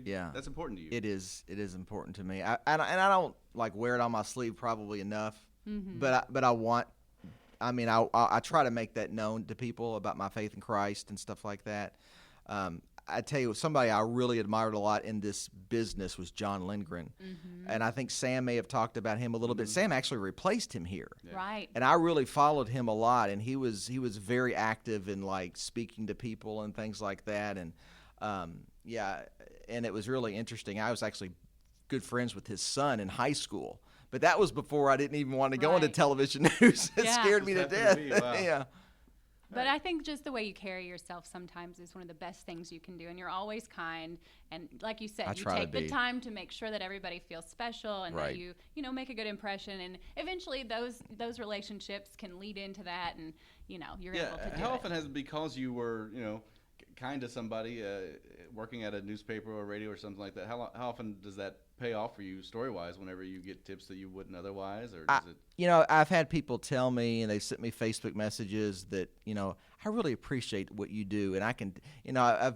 Speaker 5: Yeah.
Speaker 4: That's important to you.
Speaker 5: It is important to me. I don't wear it on my sleeve probably enough, but I try to make that known to people about my faith in Christ and stuff like that. I tell you, somebody I really admired a lot in this business was John Lindgren, and I think Sam may have talked about him a little bit. Sam actually replaced him here,
Speaker 6: Right.
Speaker 5: and I really followed him a lot, and he was very active in speaking to people and things like that, and and it was really interesting. I was actually good friends with his son in high school, but that was before I didn't even want to go into
Speaker 6: Right.
Speaker 5: television news. It
Speaker 6: Yeah.
Speaker 5: scared me to
Speaker 4: Just
Speaker 5: death.
Speaker 4: happened to be, wow.
Speaker 5: Yeah.
Speaker 6: But I think just the way you carry yourself sometimes is one of the best things you can do. And you're always kind. And like you said,
Speaker 5: I
Speaker 6: you
Speaker 5: try to
Speaker 6: take the
Speaker 5: be.
Speaker 6: time to make sure that everybody feels special and
Speaker 5: Right.
Speaker 6: that you make a good impression. And eventually those relationships can lead into that and, you're able to do
Speaker 4: How
Speaker 6: it.
Speaker 4: often has it because you were, kind to somebody working at a newspaper or radio or something like that? How often does that pay off for you story-wise whenever you get tips that you wouldn't otherwise? Or does it?
Speaker 5: I've had people tell me, and they sent me Facebook messages that, I really appreciate what you do. And I can, I've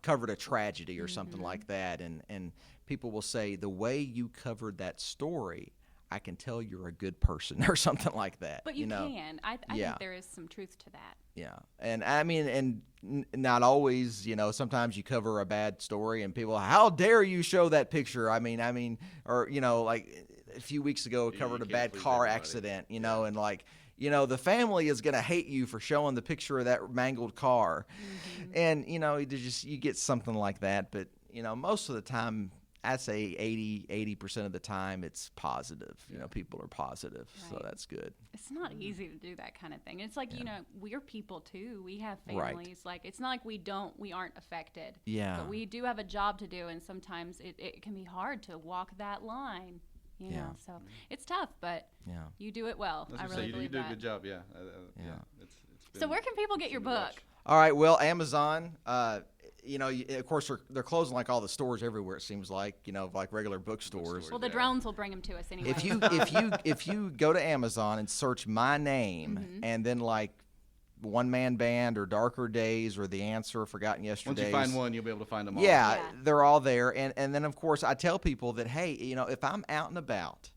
Speaker 5: covered a tragedy or something like that. And people will say, the way you covered that story, I can tell you're a good person or something like that.
Speaker 6: But you can. I
Speaker 5: Yeah.
Speaker 6: think there is some truth to that.
Speaker 5: Yeah. And I mean, not always, sometimes you cover a bad story and people, how dare you show that picture? I mean, or, a few weeks ago, I covered a
Speaker 4: can't
Speaker 5: bad
Speaker 4: please
Speaker 5: car
Speaker 4: everybody.
Speaker 5: accident, and the family is going to hate you for showing the picture of that mangled car. And, you get something like that. But, most of the time, I'd say 80% of the time it's positive. You know, people are positive, so
Speaker 6: Right.
Speaker 5: that's good.
Speaker 6: It's not easy to do that kind of thing. It's like, you know, we're people too. We have
Speaker 5: Right.
Speaker 6: families. Like, it's not like we aren't affected.
Speaker 5: Yeah.
Speaker 6: But we do have a job to do, and sometimes it can be hard to walk that line, you
Speaker 5: Yeah.
Speaker 6: know. So it's tough, but
Speaker 5: Yeah.
Speaker 6: you do it well.
Speaker 4: That's
Speaker 6: I
Speaker 4: what
Speaker 6: really
Speaker 4: you
Speaker 6: believe
Speaker 4: do a
Speaker 6: that.
Speaker 4: good job. Yeah.
Speaker 5: Yeah.
Speaker 4: It's
Speaker 6: So
Speaker 4: been
Speaker 6: where can people get your
Speaker 4: fun to watch.
Speaker 6: book?
Speaker 5: All right. Well, Amazon. You know, of course, they're closing like all the stores everywhere. It seems like, you know, like regular bookstores.
Speaker 6: Well, the
Speaker 4: Yeah.
Speaker 6: drones will bring them to us anyway.
Speaker 5: If you go to Amazon and search my name
Speaker 6: Mm-hmm.
Speaker 5: and then like One Man Band or Darker Days or The Answer, Forgotten
Speaker 4: Once
Speaker 5: Yesterdays.
Speaker 4: you find one, you'll be able to find them all.
Speaker 5: Yeah,
Speaker 6: Yeah.
Speaker 5: they're all there. And then, of course, I tell people that, hey, you know, if I'm out and about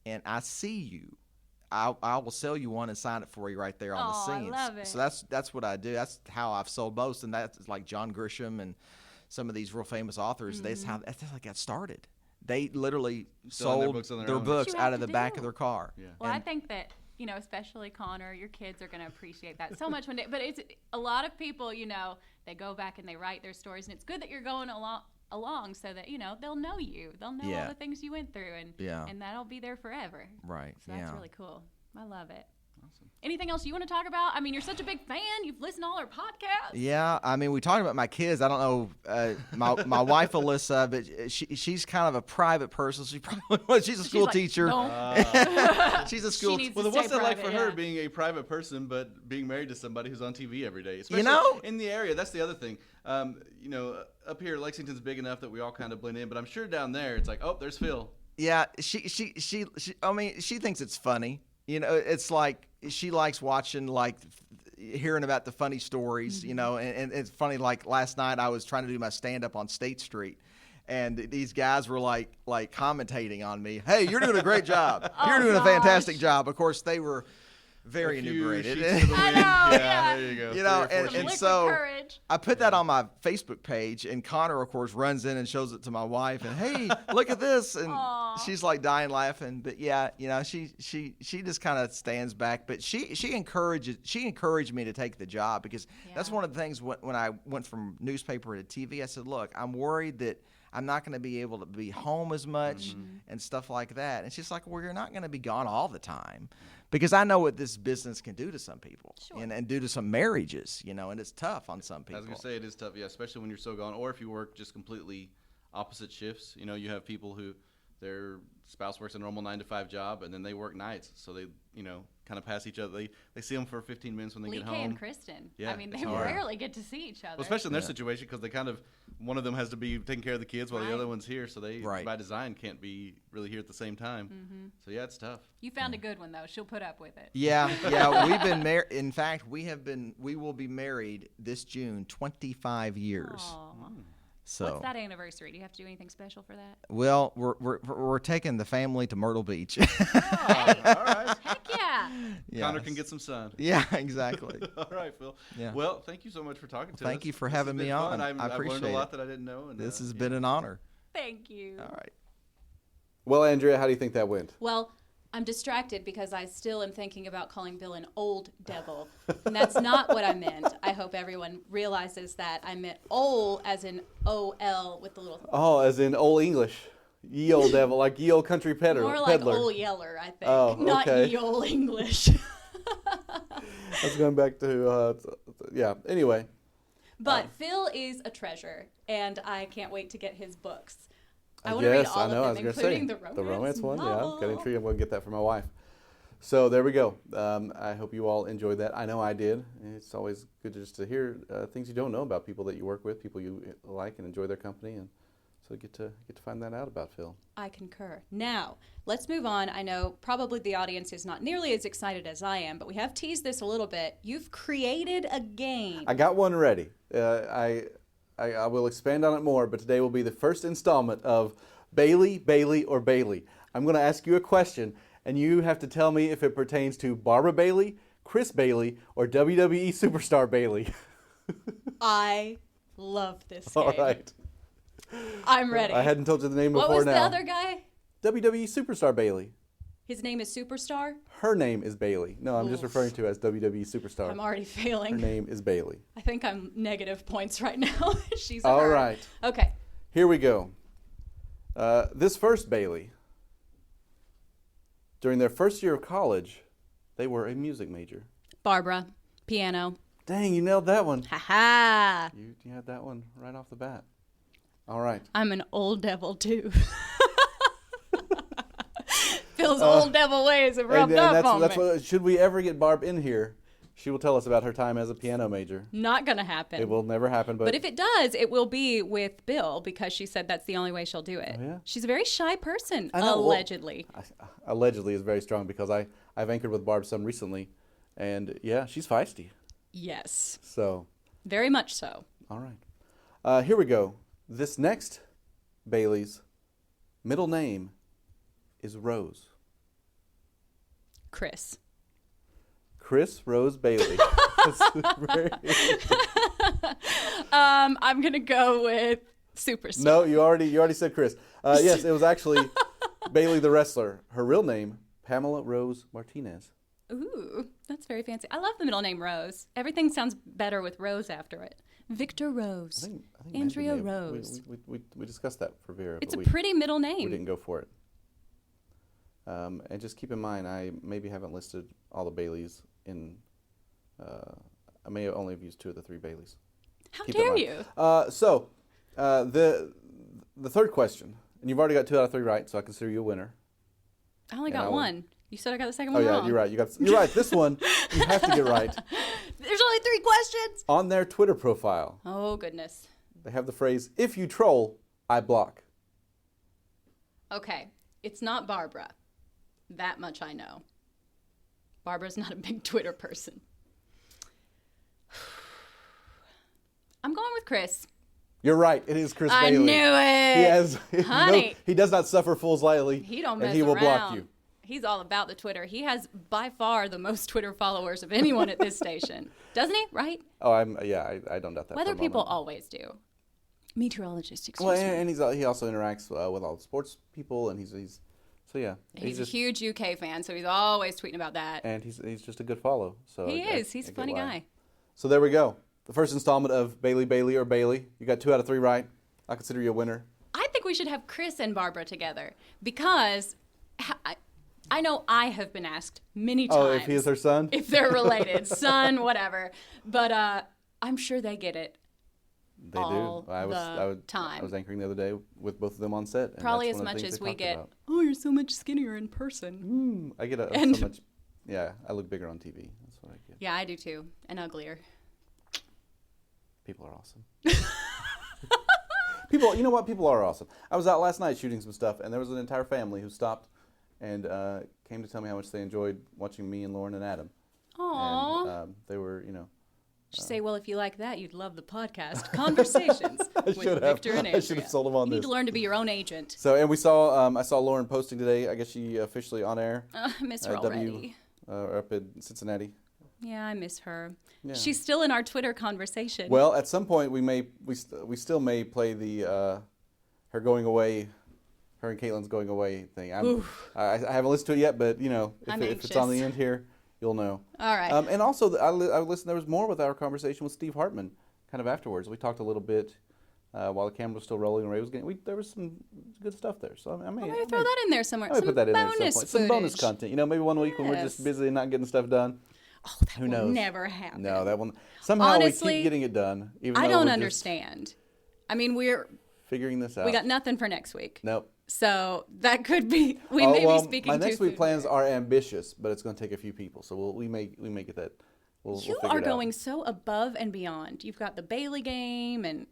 Speaker 5: and I see you, I will sell you one and sign it for you right there on the
Speaker 6: Oh, I
Speaker 5: scenes.
Speaker 6: love it.
Speaker 5: So that's what I do. That's how I've sold most, and that's like John Grisham and some of these real famous authors. That's how I got started. They literally
Speaker 4: Selling their
Speaker 5: sold
Speaker 4: books on their
Speaker 5: their
Speaker 4: own.
Speaker 5: books
Speaker 6: you
Speaker 5: out
Speaker 6: have
Speaker 5: of
Speaker 6: to
Speaker 5: the back
Speaker 6: do.
Speaker 5: of their car.
Speaker 4: Yeah.
Speaker 6: Well, I
Speaker 5: And-
Speaker 6: think that, you know, especially Connor, your kids are going to appreciate that so much one day. But it's a lot of people, you know, they go back and they write their stories, and it's good that you're going along so that, you know, they'll know you. They'll know
Speaker 5: Yeah.
Speaker 6: all the things you went through, and that'll be there forever.
Speaker 5: Right.
Speaker 6: So
Speaker 5: yeah.
Speaker 6: that's really cool. I love it.
Speaker 4: Awesome.
Speaker 6: Anything else you want to talk about? I mean, you're such a big fan. You've listened to all our podcasts.
Speaker 5: Yeah, I mean, we talked about my kids. I don't know my wife Alyssa, but she's kind of a private person. She's a school
Speaker 6: like,
Speaker 5: teacher.
Speaker 6: "No."
Speaker 5: She's a school.
Speaker 6: needs-
Speaker 4: Well,
Speaker 6: to
Speaker 4: what's
Speaker 6: stay
Speaker 4: it like for
Speaker 6: private,
Speaker 4: her
Speaker 6: yeah.
Speaker 4: being a private person, but being married to somebody who's on TV every day? Especially
Speaker 5: know-
Speaker 4: in the area. That's the other thing. You know, up here, Lexington's big enough that we all kind of blend in. But I'm sure down there, it's like, oh, there's Phil.
Speaker 5: Yeah, she. I mean, she thinks it's funny. You know, it's like she likes watching, like hearing about the funny stories. You know, and it's funny. Like last night, I was trying to do my stand up on State Street. And these guys were like commentating on me. Hey, you're doing a great job. You're doing a fantastic job. Of course, they were very
Speaker 4: A few
Speaker 5: inebriated.
Speaker 4: sheets to the
Speaker 6: I
Speaker 4: wind.
Speaker 6: know,
Speaker 4: Yeah,
Speaker 6: yeah.
Speaker 4: there you go.
Speaker 5: You know,
Speaker 4: 3 or 4
Speaker 5: and
Speaker 6: Some liquid
Speaker 5: so
Speaker 6: courage.
Speaker 5: I put that on my Facebook page, and Connor, of course, runs in and shows it to my wife. And hey, look at this! And
Speaker 6: Aw.
Speaker 5: she's like dying laughing. But yeah, you know, she just kind of stands back. But she encouraged me to take the job because that's
Speaker 6: Yeah.
Speaker 5: one of the things when I went from newspaper to TV. I said, look, I'm worried that I'm not going to be able to be home as much and stuff like that. And she's like, well, you're not going to be gone all the time. Because I know what this business can do to some people
Speaker 6: Sure.
Speaker 5: and do to some marriages, you know, and it's tough on some
Speaker 4: I
Speaker 5: people.
Speaker 4: was gonna say it is tough, yeah, especially when you're so gone, or if you work just completely opposite shifts. You know, you have people who their spouse works a normal 9-to-5 job, and then they work nights, so they, you know, kind of pass each other. They see them for 15 minutes when they
Speaker 6: Lee
Speaker 4: get
Speaker 6: Kay
Speaker 4: home.
Speaker 6: and Kristen.
Speaker 4: Yeah,
Speaker 6: I mean,
Speaker 4: it's
Speaker 6: they
Speaker 4: hard.
Speaker 6: rarely get to see each other.
Speaker 4: Well, especially in their situation, because they kind of one of them has to be taking care of the kids while the
Speaker 6: Right.
Speaker 4: other one's here, so they
Speaker 5: Right.
Speaker 4: by design can't be really here at the same time. So yeah, it's tough.
Speaker 6: You found a good one though. She'll put up with it.
Speaker 5: Yeah, we've been married. In fact, we will be married this June 25 years.
Speaker 6: Aw.
Speaker 5: So,
Speaker 6: What's that anniversary? Do you have to do anything special for that?
Speaker 5: well, we're taking the family to Myrtle Beach.
Speaker 4: All right,
Speaker 6: Heck yeah!
Speaker 4: Connor
Speaker 5: Yes.
Speaker 4: can get some sun.
Speaker 5: Yeah, exactly.
Speaker 4: All right, Phil.
Speaker 5: Yeah.
Speaker 4: Well, thank you so much for talking to us.
Speaker 5: Thank you for
Speaker 4: This has
Speaker 5: having
Speaker 4: been
Speaker 5: me
Speaker 4: fun.
Speaker 5: on.
Speaker 4: I've
Speaker 5: I
Speaker 4: learned
Speaker 5: appreciate
Speaker 4: a lot
Speaker 5: it.
Speaker 4: that I didn't know. And,
Speaker 5: This has
Speaker 4: yeah.
Speaker 5: been an honor.
Speaker 6: Thank you.
Speaker 5: All right.
Speaker 2: Well, Andrea, how do you think that went?
Speaker 3: Well, I'm distracted because I still am thinking about calling Bill an old devil. And that's not what I meant. I hope everyone realizes that I meant ol as in O-L with the little...
Speaker 2: Oh, as in old English. Ye old devil, like ye old country peddler.
Speaker 3: More like old yeller, I think.
Speaker 2: Oh,
Speaker 3: Not
Speaker 2: okay.
Speaker 3: ye old English.
Speaker 2: I was going back to, yeah. Anyway,
Speaker 3: But Phil is a treasure, and I can't wait to get his books. I want
Speaker 2: yes,
Speaker 3: to read all
Speaker 2: I know. I
Speaker 3: of
Speaker 2: was
Speaker 3: them,
Speaker 2: going to say
Speaker 3: including
Speaker 2: the romance one.
Speaker 3: novel.
Speaker 2: Yeah, got intrigued. I'm going to get that for my wife. So there we go. I hope you all enjoyed that. I know I did. It's always good just to hear things you don't know about people that you work with, people you like and enjoy their company, and so get to find that out about Phil.
Speaker 3: I concur. Now, let's move on. I know probably the audience is not nearly as excited as I am, but we have teased this a little bit. You've created a game.
Speaker 2: I got one ready. I will expand on it more, but today will be the first installment of Bailey, Bailey, or Bailey. I'm going to ask you a question, and you have to tell me if it pertains to Barbara Bailey, Chris Bailey, or WWE superstar Bailey.
Speaker 3: I love this game.
Speaker 2: All right.
Speaker 3: I'm ready.
Speaker 2: I hadn't told you the name
Speaker 3: what
Speaker 2: before
Speaker 3: was
Speaker 2: now.
Speaker 3: the other guy?
Speaker 2: WWE superstar Bailey.
Speaker 3: His name is Superstar?
Speaker 2: Her name is Bailey. No, I'm just
Speaker 3: Oof.
Speaker 2: referring to as WWE superstar.
Speaker 3: I'm already
Speaker 2: Her
Speaker 3: failing.
Speaker 2: name is Bailey.
Speaker 3: I think I'm negative points right now. She's a
Speaker 2: All
Speaker 3: her.
Speaker 2: right.
Speaker 3: Okay.
Speaker 2: Here we go. This first Bailey, during their first year of college, they were a music major.
Speaker 3: Barbara, piano.
Speaker 2: Dang, you nailed that one.
Speaker 3: Ha ha.
Speaker 2: You had that one right off the bat. All right.
Speaker 3: I'm an old devil too. Phil's old devil ways have rubbed up on me.
Speaker 2: What, should we ever get Barb in here, she will tell us about her time as a piano major.
Speaker 3: Not gonna happen.
Speaker 2: It will never happen. But
Speaker 3: if it does, it will be with Bill because she said that's the only way she'll do it.
Speaker 2: Oh, yeah?
Speaker 3: She's a very shy person,
Speaker 2: I know.
Speaker 3: allegedly.
Speaker 2: Well, allegedly is very strong because I've anchored with Barb some recently, and yeah, she's feisty.
Speaker 3: Yes.
Speaker 2: So.
Speaker 3: Very much so.
Speaker 2: All right. Here we go. This next Bailey's middle name is Rose.
Speaker 3: Chris
Speaker 2: Rose Bailey.
Speaker 3: I'm gonna go with Superstar.
Speaker 2: No, you already said Chris. Yes, it was actually Bailey the wrestler. Her real name, Pamela Rose Martinez.
Speaker 3: Ooh, that's very fancy. I love the middle name Rose. Everything sounds better with Rose after it. Victor Rose.
Speaker 2: I think
Speaker 3: Andrea
Speaker 2: Matthew may have-
Speaker 3: Rose.
Speaker 2: We discussed that for Vera.
Speaker 3: It's
Speaker 2: but
Speaker 3: a pretty middle
Speaker 2: we
Speaker 3: name.
Speaker 2: didn't go for it. And just keep in mind, I maybe haven't listed all the Baileys in. I may only have used 2 of the 3 Baileys.
Speaker 3: How
Speaker 2: Keep in
Speaker 3: dare
Speaker 2: mind.
Speaker 3: you?
Speaker 2: So, the third question, and you've already got 2 out of 3 right, so I consider you a winner.
Speaker 3: I only
Speaker 2: and I
Speaker 3: got
Speaker 2: will-
Speaker 3: one. You said I got the second
Speaker 2: Oh
Speaker 3: one
Speaker 2: yeah,
Speaker 3: wrong.
Speaker 2: you're right. You're right. This one you have to get right.
Speaker 3: There's only 3 questions.
Speaker 2: On their Twitter profile,
Speaker 3: Oh, goodness.
Speaker 2: they have the phrase, "If you troll, I block."
Speaker 3: Okay. It's not Barbara. That much I know. Barbara's not a big Twitter person. I'm going with Chris.
Speaker 2: You're right. It is Chris
Speaker 3: I
Speaker 2: Bailey.
Speaker 3: knew it.
Speaker 2: He has
Speaker 3: Honey.
Speaker 2: he does not suffer fools lightly.
Speaker 3: He don't
Speaker 2: and
Speaker 3: mess
Speaker 2: he will
Speaker 3: around.
Speaker 2: block you.
Speaker 3: He's all about the Twitter. He has by far the most Twitter followers of anyone at this station. Doesn't he? Right?
Speaker 2: Oh, I don't doubt that.
Speaker 3: Weather
Speaker 2: for a
Speaker 3: people
Speaker 2: moment.
Speaker 3: always do. Meteorologist, excuse
Speaker 2: Well,
Speaker 3: me.
Speaker 2: and he also interacts with all the sports people, and he's so yeah.
Speaker 3: He's a
Speaker 2: just,
Speaker 3: huge UK fan, so he's always tweeting about that.
Speaker 2: and he's just a good follow. So
Speaker 3: He
Speaker 2: I
Speaker 3: is. He's a
Speaker 2: get
Speaker 3: funny
Speaker 2: why.
Speaker 3: guy.
Speaker 2: So there we go. The first installment of Bailey or Bailey. You got 2 out of 3 right. I consider you a winner.
Speaker 3: I think we should have Chris and Barbara together because I know I have been asked many times.
Speaker 2: Oh, if he is her son?
Speaker 3: If they're related, son, whatever. But I'm sure they get it.
Speaker 2: They
Speaker 3: all
Speaker 2: do. I
Speaker 3: time.
Speaker 2: was anchoring the other day with both of them on set. And
Speaker 3: Probably
Speaker 2: that's
Speaker 3: as
Speaker 2: one of the
Speaker 3: much
Speaker 2: things
Speaker 3: as
Speaker 2: they
Speaker 3: we
Speaker 2: talked
Speaker 3: get,
Speaker 2: about.
Speaker 3: oh, you're so much skinnier in person.
Speaker 2: I get
Speaker 3: And-
Speaker 2: so much. Yeah, I look bigger on TV. That's what I get.
Speaker 3: Yeah, I do too. And uglier.
Speaker 2: People are awesome. You know what? People are awesome. I was out last night shooting some stuff, and there was an entire family who stopped and came to tell me how much they enjoyed watching me and Lauren and Adam.
Speaker 3: Aww.
Speaker 2: And they were,
Speaker 3: Just say, well, if you like that, you'd love the podcast Conversations with Victor and Andrea.
Speaker 2: I should have sold them on
Speaker 3: You need
Speaker 2: this.
Speaker 3: to learn to be your own agent.
Speaker 2: So, and we saw, I saw Lauren posting today. I guess she officially on air.
Speaker 3: I miss her already.
Speaker 2: Up in Cincinnati.
Speaker 3: Yeah, I miss her.
Speaker 2: Yeah.
Speaker 3: She's still in our Twitter conversation.
Speaker 2: Well, at some point we still may play the her going away, her and Caitlin's going away thing. I haven't listened to it yet, but if it's on the
Speaker 3: anxious.
Speaker 2: end here, you'll know.
Speaker 3: All right.
Speaker 2: And also, I listened. There was more with our conversation with Steve Hartman, kind of afterwards. We talked a little bit while the camera was still rolling and Ray was getting. There was some good stuff there. So I mean,
Speaker 3: Maybe throw that in there somewhere.
Speaker 2: I may
Speaker 3: Some
Speaker 2: put that in there at
Speaker 3: bonus
Speaker 2: some point. Some bonus
Speaker 3: footage.
Speaker 2: content. Maybe one week when we're just
Speaker 3: Yes.
Speaker 2: busy and not getting stuff done.
Speaker 3: Oh, that
Speaker 2: Who
Speaker 3: will
Speaker 2: knows?
Speaker 3: never happen.
Speaker 2: No, that one. Somehow
Speaker 3: Honestly,
Speaker 2: we keep getting it done. Even
Speaker 3: I
Speaker 2: though
Speaker 3: don't
Speaker 2: we're just
Speaker 3: understand. I mean, we
Speaker 2: figuring this out.
Speaker 3: got nothing for next week.
Speaker 2: Nope.
Speaker 3: So that could be we may be speaking
Speaker 2: my
Speaker 3: too
Speaker 2: next week
Speaker 3: soon.
Speaker 2: plans are ambitious, but it's going to take a few people. So we may get that. We'll
Speaker 3: You
Speaker 2: figure
Speaker 3: are
Speaker 2: it out.
Speaker 3: going so above and beyond. You've got the Bailey game, and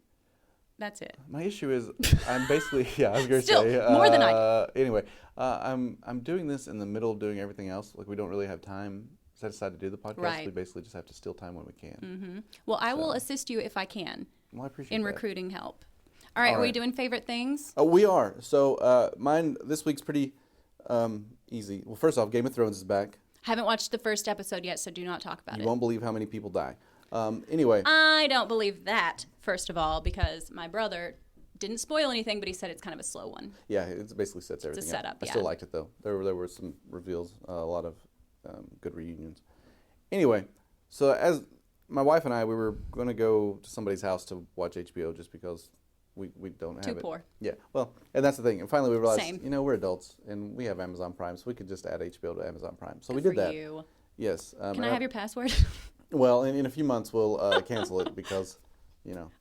Speaker 3: that's it.
Speaker 2: My issue is I'm basically I was going to
Speaker 3: Still,
Speaker 2: say
Speaker 3: more than I
Speaker 2: Anyway, I'm doing this in the middle of doing everything else. Like we don't really have time set aside to do the podcast.
Speaker 3: Right.
Speaker 2: We basically just have to steal time when we can.
Speaker 3: Well, I will assist you if I can
Speaker 2: Well, I appreciate
Speaker 3: in
Speaker 2: that.
Speaker 3: recruiting help. All right,
Speaker 2: All
Speaker 3: are we
Speaker 2: right.
Speaker 3: doing favorite things?
Speaker 2: Oh, we are. So mine this week's pretty easy. Well, first off, Game of Thrones is back.
Speaker 3: Haven't watched the first episode yet, so do not talk about
Speaker 2: You
Speaker 3: it.
Speaker 2: won't believe how many people die. Anyway.
Speaker 3: I don't believe that, first of all, because my brother didn't spoil anything, but he said it's kind of a slow one.
Speaker 2: Yeah, it basically sets everything up.
Speaker 3: setup,
Speaker 2: I still
Speaker 3: yeah.
Speaker 2: liked it though. There were some reveals, a lot of good reunions. Anyway, so as my wife and I, we were going to go to somebody's house to watch HBO just because we don't
Speaker 3: Too
Speaker 2: have it.
Speaker 3: poor.
Speaker 2: Yeah, well, and that's the thing. And finally we realized,
Speaker 3: Same.
Speaker 2: we're adults and we have Amazon Prime, so we could just add HBO to Amazon Prime. So we
Speaker 3: Good
Speaker 2: did
Speaker 3: for
Speaker 2: that.
Speaker 3: you.
Speaker 2: Yes.
Speaker 3: Can I have your password?
Speaker 2: Well, in a few months we'll cancel it because,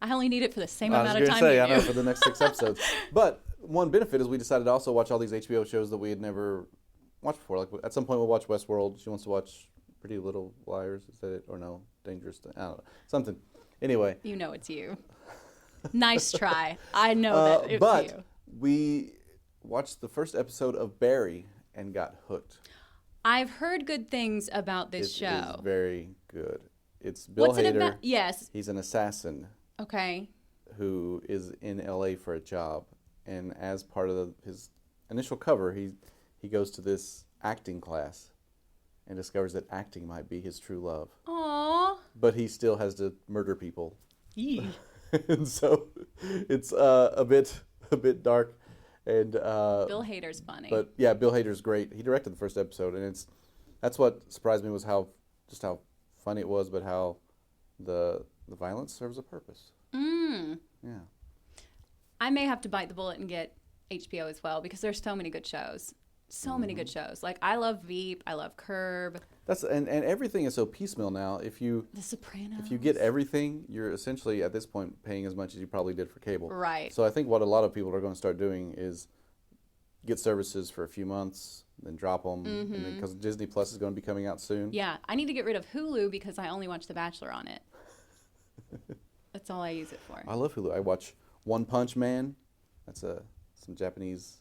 Speaker 3: I only need it for the same
Speaker 2: I
Speaker 3: amount
Speaker 2: was
Speaker 3: of
Speaker 2: going
Speaker 3: time
Speaker 2: to say,
Speaker 3: you
Speaker 2: I know,
Speaker 3: do.
Speaker 2: for the next 6 episodes. But one benefit is we decided to also watch all these HBO shows that we had never watched before. Like at some point we'll watch Westworld. She wants to watch Pretty Little Liars. Is that it? Or no? Dangerous. I don't know. Something. Anyway.
Speaker 3: You know it's you. Nice try. I know that it's
Speaker 2: but
Speaker 3: you.
Speaker 2: we watched the first episode of Barry and got hooked.
Speaker 3: I've heard good things about this
Speaker 2: It
Speaker 3: show.
Speaker 2: is very good. It's Bill
Speaker 3: What's
Speaker 2: Hader.
Speaker 3: it about? Yes.
Speaker 2: He's an assassin
Speaker 3: Okay.
Speaker 2: who is in LA for a job, and as part of his initial cover, he goes to this acting class and discovers that acting might be his true love.
Speaker 3: Aww.
Speaker 2: But he still has to murder people.
Speaker 3: Yee.
Speaker 2: And so it's a bit dark, and
Speaker 3: Bill Hader's funny.
Speaker 2: but yeah, Bill Hader's great. He directed the first episode, and that's what surprised me was how funny it was, but how the violence serves a purpose. Yeah.
Speaker 3: I may have to bite the bullet and get HBO as well because there's so many good shows. So many good shows. Like I love Veep. I love Curb.
Speaker 2: And everything is so piecemeal now. If you
Speaker 3: The Sopranos.
Speaker 2: get everything, you're essentially at this point paying as much as you probably did for cable.
Speaker 3: Right.
Speaker 2: So I think what a lot of people are going to start doing is get services for a few months, then drop them, and because Disney Plus is going to be coming out soon.
Speaker 3: Yeah, I need to get rid of Hulu because I only watch The Bachelor on it. That's all I use it for.
Speaker 2: I love Hulu. I watch One Punch Man. That's some Japanese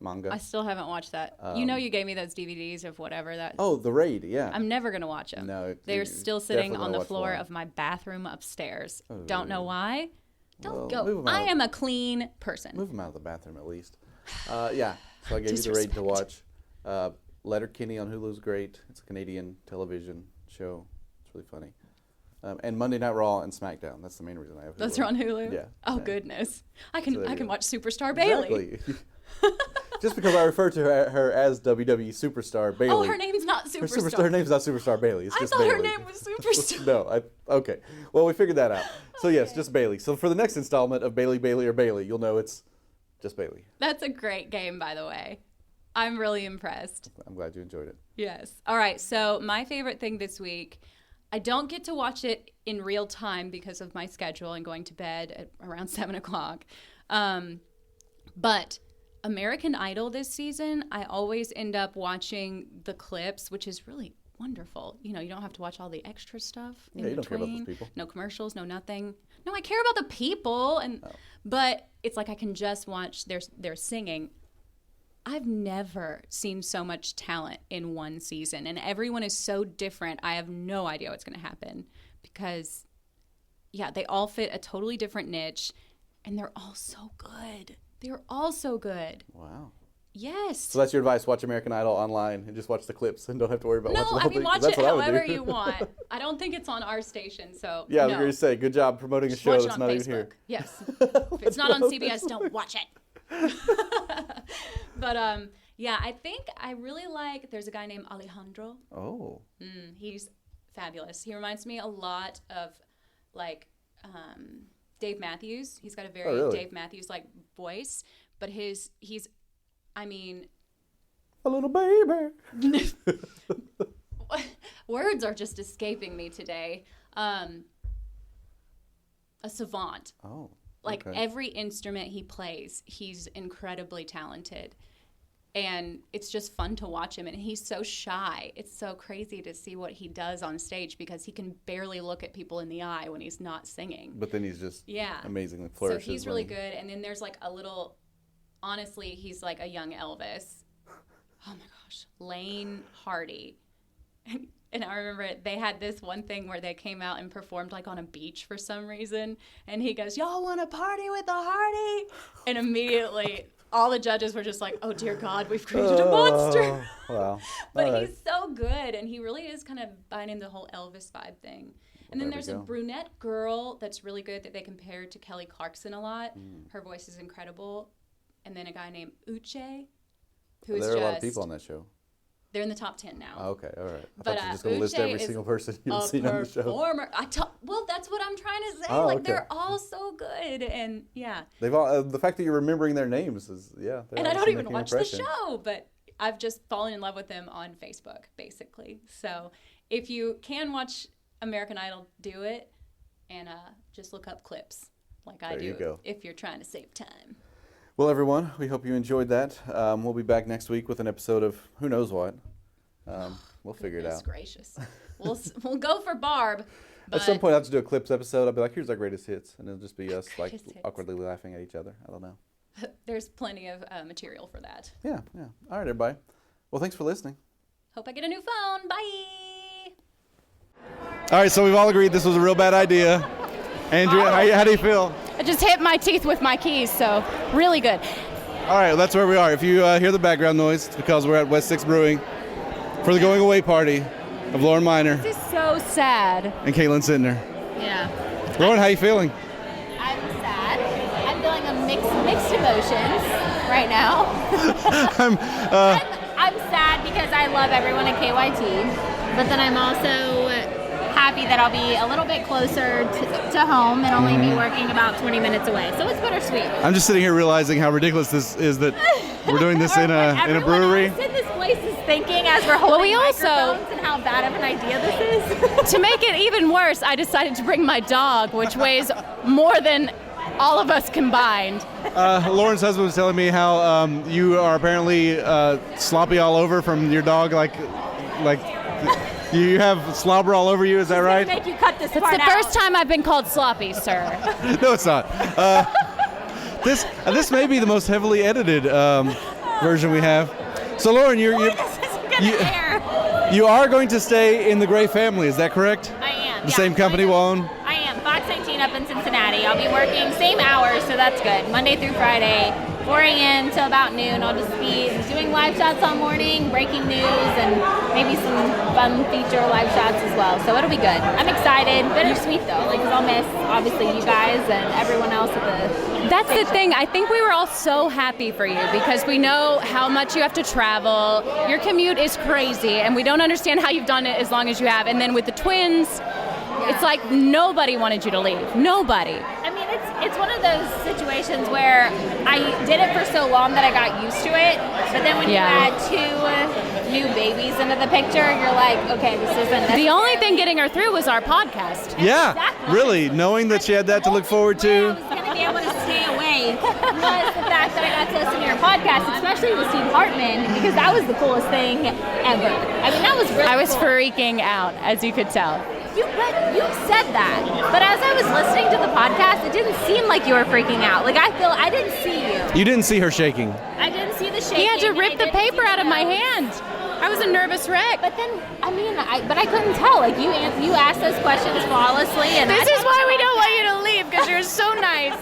Speaker 2: manga.
Speaker 3: I still haven't watched that. You gave me those DVDs of whatever that.
Speaker 2: Oh, The Raid. Yeah.
Speaker 3: I'm never gonna watch them.
Speaker 2: No,
Speaker 3: they're
Speaker 2: you're
Speaker 3: still sitting
Speaker 2: definitely
Speaker 3: on the
Speaker 2: gonna watch
Speaker 3: floor
Speaker 2: one.
Speaker 3: of my bathroom upstairs. Don't know why. Don't
Speaker 2: Well, move 'em
Speaker 3: go. I
Speaker 2: out.
Speaker 3: am a clean person.
Speaker 2: Move them out of the bathroom at least. Yeah. So I gave you The Raid to
Speaker 3: Disrespect.
Speaker 2: watch. Letterkenny on Hulu is great. It's a Canadian television show. It's really funny. And Monday Night Raw and SmackDown. That's the main reason I have Hulu.
Speaker 3: Those are on Hulu.
Speaker 2: Yeah.
Speaker 3: Oh
Speaker 2: Yeah.
Speaker 3: goodness. I
Speaker 2: So
Speaker 3: can
Speaker 2: there
Speaker 3: I
Speaker 2: you
Speaker 3: can
Speaker 2: go.
Speaker 3: watch Superstar Bailey.
Speaker 2: Exactly. Just because I refer to her as WWE Superstar Bailey.
Speaker 3: Oh, her name's not
Speaker 2: Her
Speaker 3: Superstar.
Speaker 2: name's not Superstar Bailey. It's
Speaker 3: I
Speaker 2: just
Speaker 3: thought
Speaker 2: Bailey.
Speaker 3: her name was Superstar.
Speaker 2: No, okay. Well, we figured that out. So yes, just Bailey. So for the next installment of Bailey, Bailey, or Bailey, you'll know it's just Bailey.
Speaker 3: That's a great game, by the way. I'm really impressed.
Speaker 2: I'm glad you enjoyed it.
Speaker 3: Yes. All right. So my favorite thing this week, I don't get to watch it in real time because of my schedule and going to bed at around 7:00. But American Idol this season, I always end up watching the clips, which is really wonderful. You don't have to watch all the extra stuff in
Speaker 2: Yeah, you don't care
Speaker 3: between.
Speaker 2: about those people.
Speaker 3: No commercials, no nothing. No, I care about the people, but it's like I can just watch their singing. I've never seen so much talent in one season, and everyone is so different. I have no idea what's going to happen because, yeah, they all fit a totally different niche, and they're all so good. They're all so good.
Speaker 2: Wow.
Speaker 3: Yes.
Speaker 2: So that's your advice: watch American Idol online and just watch the clips and don't have to worry about watching the
Speaker 3: No,
Speaker 2: whole
Speaker 3: I mean,
Speaker 2: thing.
Speaker 3: watch
Speaker 2: That's
Speaker 3: it
Speaker 2: what I would
Speaker 3: however
Speaker 2: do.
Speaker 3: you want. I don't think it's on our station, so
Speaker 2: Yeah, I was
Speaker 3: no.
Speaker 2: going to say, good job promoting a
Speaker 3: Just
Speaker 2: show
Speaker 3: watch it
Speaker 2: that's
Speaker 3: on
Speaker 2: not
Speaker 3: Facebook.
Speaker 2: even here.
Speaker 3: Yes. If it's not on CBS, don't watch it. But yeah, I think I really like. There's a guy named Alejandro.
Speaker 2: Oh.
Speaker 3: He's fabulous. He reminds me a lot of like Dave Matthews. He's got a very
Speaker 2: really?
Speaker 3: Dave Matthews like voice, but he's I mean,
Speaker 2: A little baby.
Speaker 3: words are just escaping me today. A savant.
Speaker 2: Oh.
Speaker 3: Like
Speaker 2: okay.
Speaker 3: every instrument he plays, he's incredibly talented. And it's just fun to watch him. And he's so shy. It's so crazy to see what he does on stage because he can barely look at people in the eye when he's not singing.
Speaker 2: But then he's just amazingly
Speaker 3: So
Speaker 2: flourishes.
Speaker 3: he's
Speaker 2: when
Speaker 3: really
Speaker 2: he-
Speaker 3: good. And then there's like a little, honestly, he's like a young Elvis. Oh my gosh. Lane Hardy. And I remember they had this one thing where they came out and performed like on a beach for some reason. And he goes, "Y'all want to party with the Hardy?" And immediately all the judges were just like, "Oh dear God, we've created a monster."
Speaker 2: Wow.
Speaker 3: But
Speaker 2: All right.
Speaker 3: he's so good. And he really is kind of buying into the whole Elvis vibe thing. And then
Speaker 2: there we
Speaker 3: there's a
Speaker 2: go.
Speaker 3: brunette girl that's really good that they compare to Kelly Clarkson a lot. Her voice is incredible. And then a guy named Uche, who is
Speaker 2: There are
Speaker 3: just...
Speaker 2: a lot of people on that show.
Speaker 3: They're in the top 10 now.
Speaker 2: Oh, okay, all right. I
Speaker 3: But
Speaker 2: thought you were just going to list
Speaker 3: Uche
Speaker 2: every
Speaker 3: is
Speaker 2: single person you've
Speaker 3: a
Speaker 2: seen on the show.
Speaker 3: performer. Well, that's what I'm trying to say.
Speaker 2: Oh,
Speaker 3: like,
Speaker 2: okay.
Speaker 3: they're all so good. And, yeah.
Speaker 2: They've all the fact that you're remembering their names is
Speaker 3: And I don't even watch the show, but I've just fallen in love with them on Facebook, basically. So if you can watch American Idol, do it, and just look up clips like I
Speaker 2: There you
Speaker 3: do
Speaker 2: go.
Speaker 3: if you're trying to save time.
Speaker 2: Well, everyone, we hope you enjoed that. We'll be back next week with an episode of who knows what. We'll figure it
Speaker 3: Goodness
Speaker 2: out.
Speaker 3: gracious. We'll go for Barb. But
Speaker 2: At some point, I'll have to do a clips episode. I'll be like, here's our greatest hits. And it'll just be us like
Speaker 3: Greatest hits.
Speaker 2: awkwardly laughing at each other. I don't know.
Speaker 3: there's plenty of material for that.
Speaker 2: Yeah. All right, everybody. Well, thanks for listening.
Speaker 3: Hope I get a new phone. Bye.
Speaker 2: All right, so we've all agreed this was a real bad idea. Andrea, how do you feel?
Speaker 6: I just hit my teeth with my keys, so really good.
Speaker 2: All right, well, that's where we are. If you hear the background noise, it's because we're at West 6 Brewing for the going away party of Lauren Miner
Speaker 6: This is so sad.
Speaker 2: and Caitlin Sidner.
Speaker 6: Yeah.
Speaker 2: Lauren, how you feeling?
Speaker 6: I'm sad. I'm feeling a mixed emotions right now. I'm sad because I love everyone at KYT, but then I'm also happy that I'll be a little bit closer to home and only be working about 20 minutes away. So it's bittersweet.
Speaker 2: I'm just sitting here realizing how ridiculous this is that we're doing this in a brewery.
Speaker 6: Everyone else in this place is thinking as we're holding microphones and how bad of an idea this is. To make it even worse, I decided to bring my dog, which weighs more than all of us combined.
Speaker 2: Lauren's husband was telling me how you are apparently sloppy all over from your dog, like you have slobber all over you. Is that right?
Speaker 6: Make you cut this
Speaker 3: It's
Speaker 6: part
Speaker 3: the
Speaker 6: out.
Speaker 3: first time I've been called sloppy, sir.
Speaker 2: No, it's not. This may be the most heavily edited version we have. So, Lauren, you are going to stay in the Gray family. Is that correct?
Speaker 6: I am.
Speaker 2: The same company will own?
Speaker 6: I am. Fox 19 up in Cincinnati. I'll be working same hours, so that's good. Monday through Friday, 4 a.m. till about noon. I'll just be doing live shots all morning, breaking news, and maybe some fun feature live shots as well. So it'll be good. I'm excited. Bittersweet though, like 'cause I'll miss obviously you guys and everyone else at the.
Speaker 3: That's the thing. I think we were all so happy for you because we know how much you have to travel. Your commute is crazy, and we don't understand how you've done it as long as you have. And then with the twins, it's like nobody wanted you to leave. Nobody.
Speaker 6: I mean, it's one of those situations where I did it for so long that I got used to it. But then when you add 2 new babies into the picture, you're like, okay, this isn't necessary.
Speaker 3: The only thing getting her through was our podcast.
Speaker 2: Yeah,
Speaker 6: Exactly.
Speaker 2: really. Knowing that she had that to look forward
Speaker 6: Where I
Speaker 2: to.
Speaker 6: was going to be able to stay awake was the fact that I got to listen to your podcast, especially with Steve Hartman, because that was the coolest thing ever. I mean, that was really
Speaker 3: I was
Speaker 6: cool.
Speaker 3: freaking out, as you could tell.
Speaker 6: You said that, but as I was listening to the podcast, it didn't seem like you were freaking out. Like I didn't see you.
Speaker 2: You didn't see her shaking.
Speaker 6: I didn't see the shaking.
Speaker 3: He had to
Speaker 6: and
Speaker 3: rip
Speaker 6: I
Speaker 3: the
Speaker 6: didn't
Speaker 3: paper
Speaker 6: see
Speaker 3: out of my
Speaker 6: nose.
Speaker 3: hand. I was a nervous wreck.
Speaker 6: But then, I mean, but I couldn't tell. Like you asked those questions flawlessly, and
Speaker 3: This is why we don't want you to leave, because you're so nice.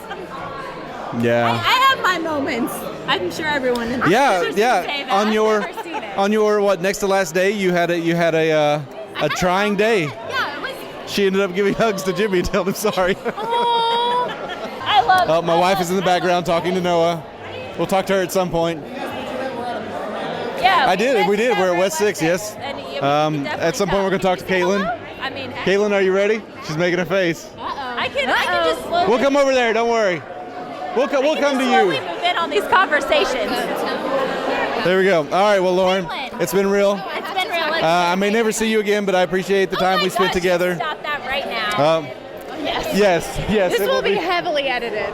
Speaker 2: Yeah.
Speaker 6: I have my moments. I'm sure everyone.
Speaker 2: Yeah.
Speaker 6: Say that.
Speaker 2: On your
Speaker 6: I've never seen it.
Speaker 2: on your what next to last day, you had a trying day.
Speaker 6: Yeah, it was.
Speaker 2: She ended up giving hugs to Jimmy, telling him sorry.
Speaker 6: Oh, I love.
Speaker 2: Oh, my wife is in the background talking to Noah. We'll talk to her at some point.
Speaker 6: Yeah,
Speaker 2: I did. We did.
Speaker 6: together
Speaker 2: We're at West 6, yes.
Speaker 6: And you
Speaker 2: At some point, we're going to talk to Caitlin.
Speaker 6: I mean,
Speaker 2: Caitlin, are you ready? She's making a face.
Speaker 6: I can just slowly.
Speaker 2: We'll come over there. Don't worry. We'll come to
Speaker 6: slowly
Speaker 2: you.
Speaker 6: move in on these conversations.
Speaker 2: There we go. All right. Well, Lauren,
Speaker 6: Caitlin.
Speaker 2: it's been real.
Speaker 6: It's been real.
Speaker 2: I may never see you again, but I appreciate the time we spent together.
Speaker 6: Stop that right now.
Speaker 2: Yes.
Speaker 3: This
Speaker 2: it
Speaker 3: will be heavily edited.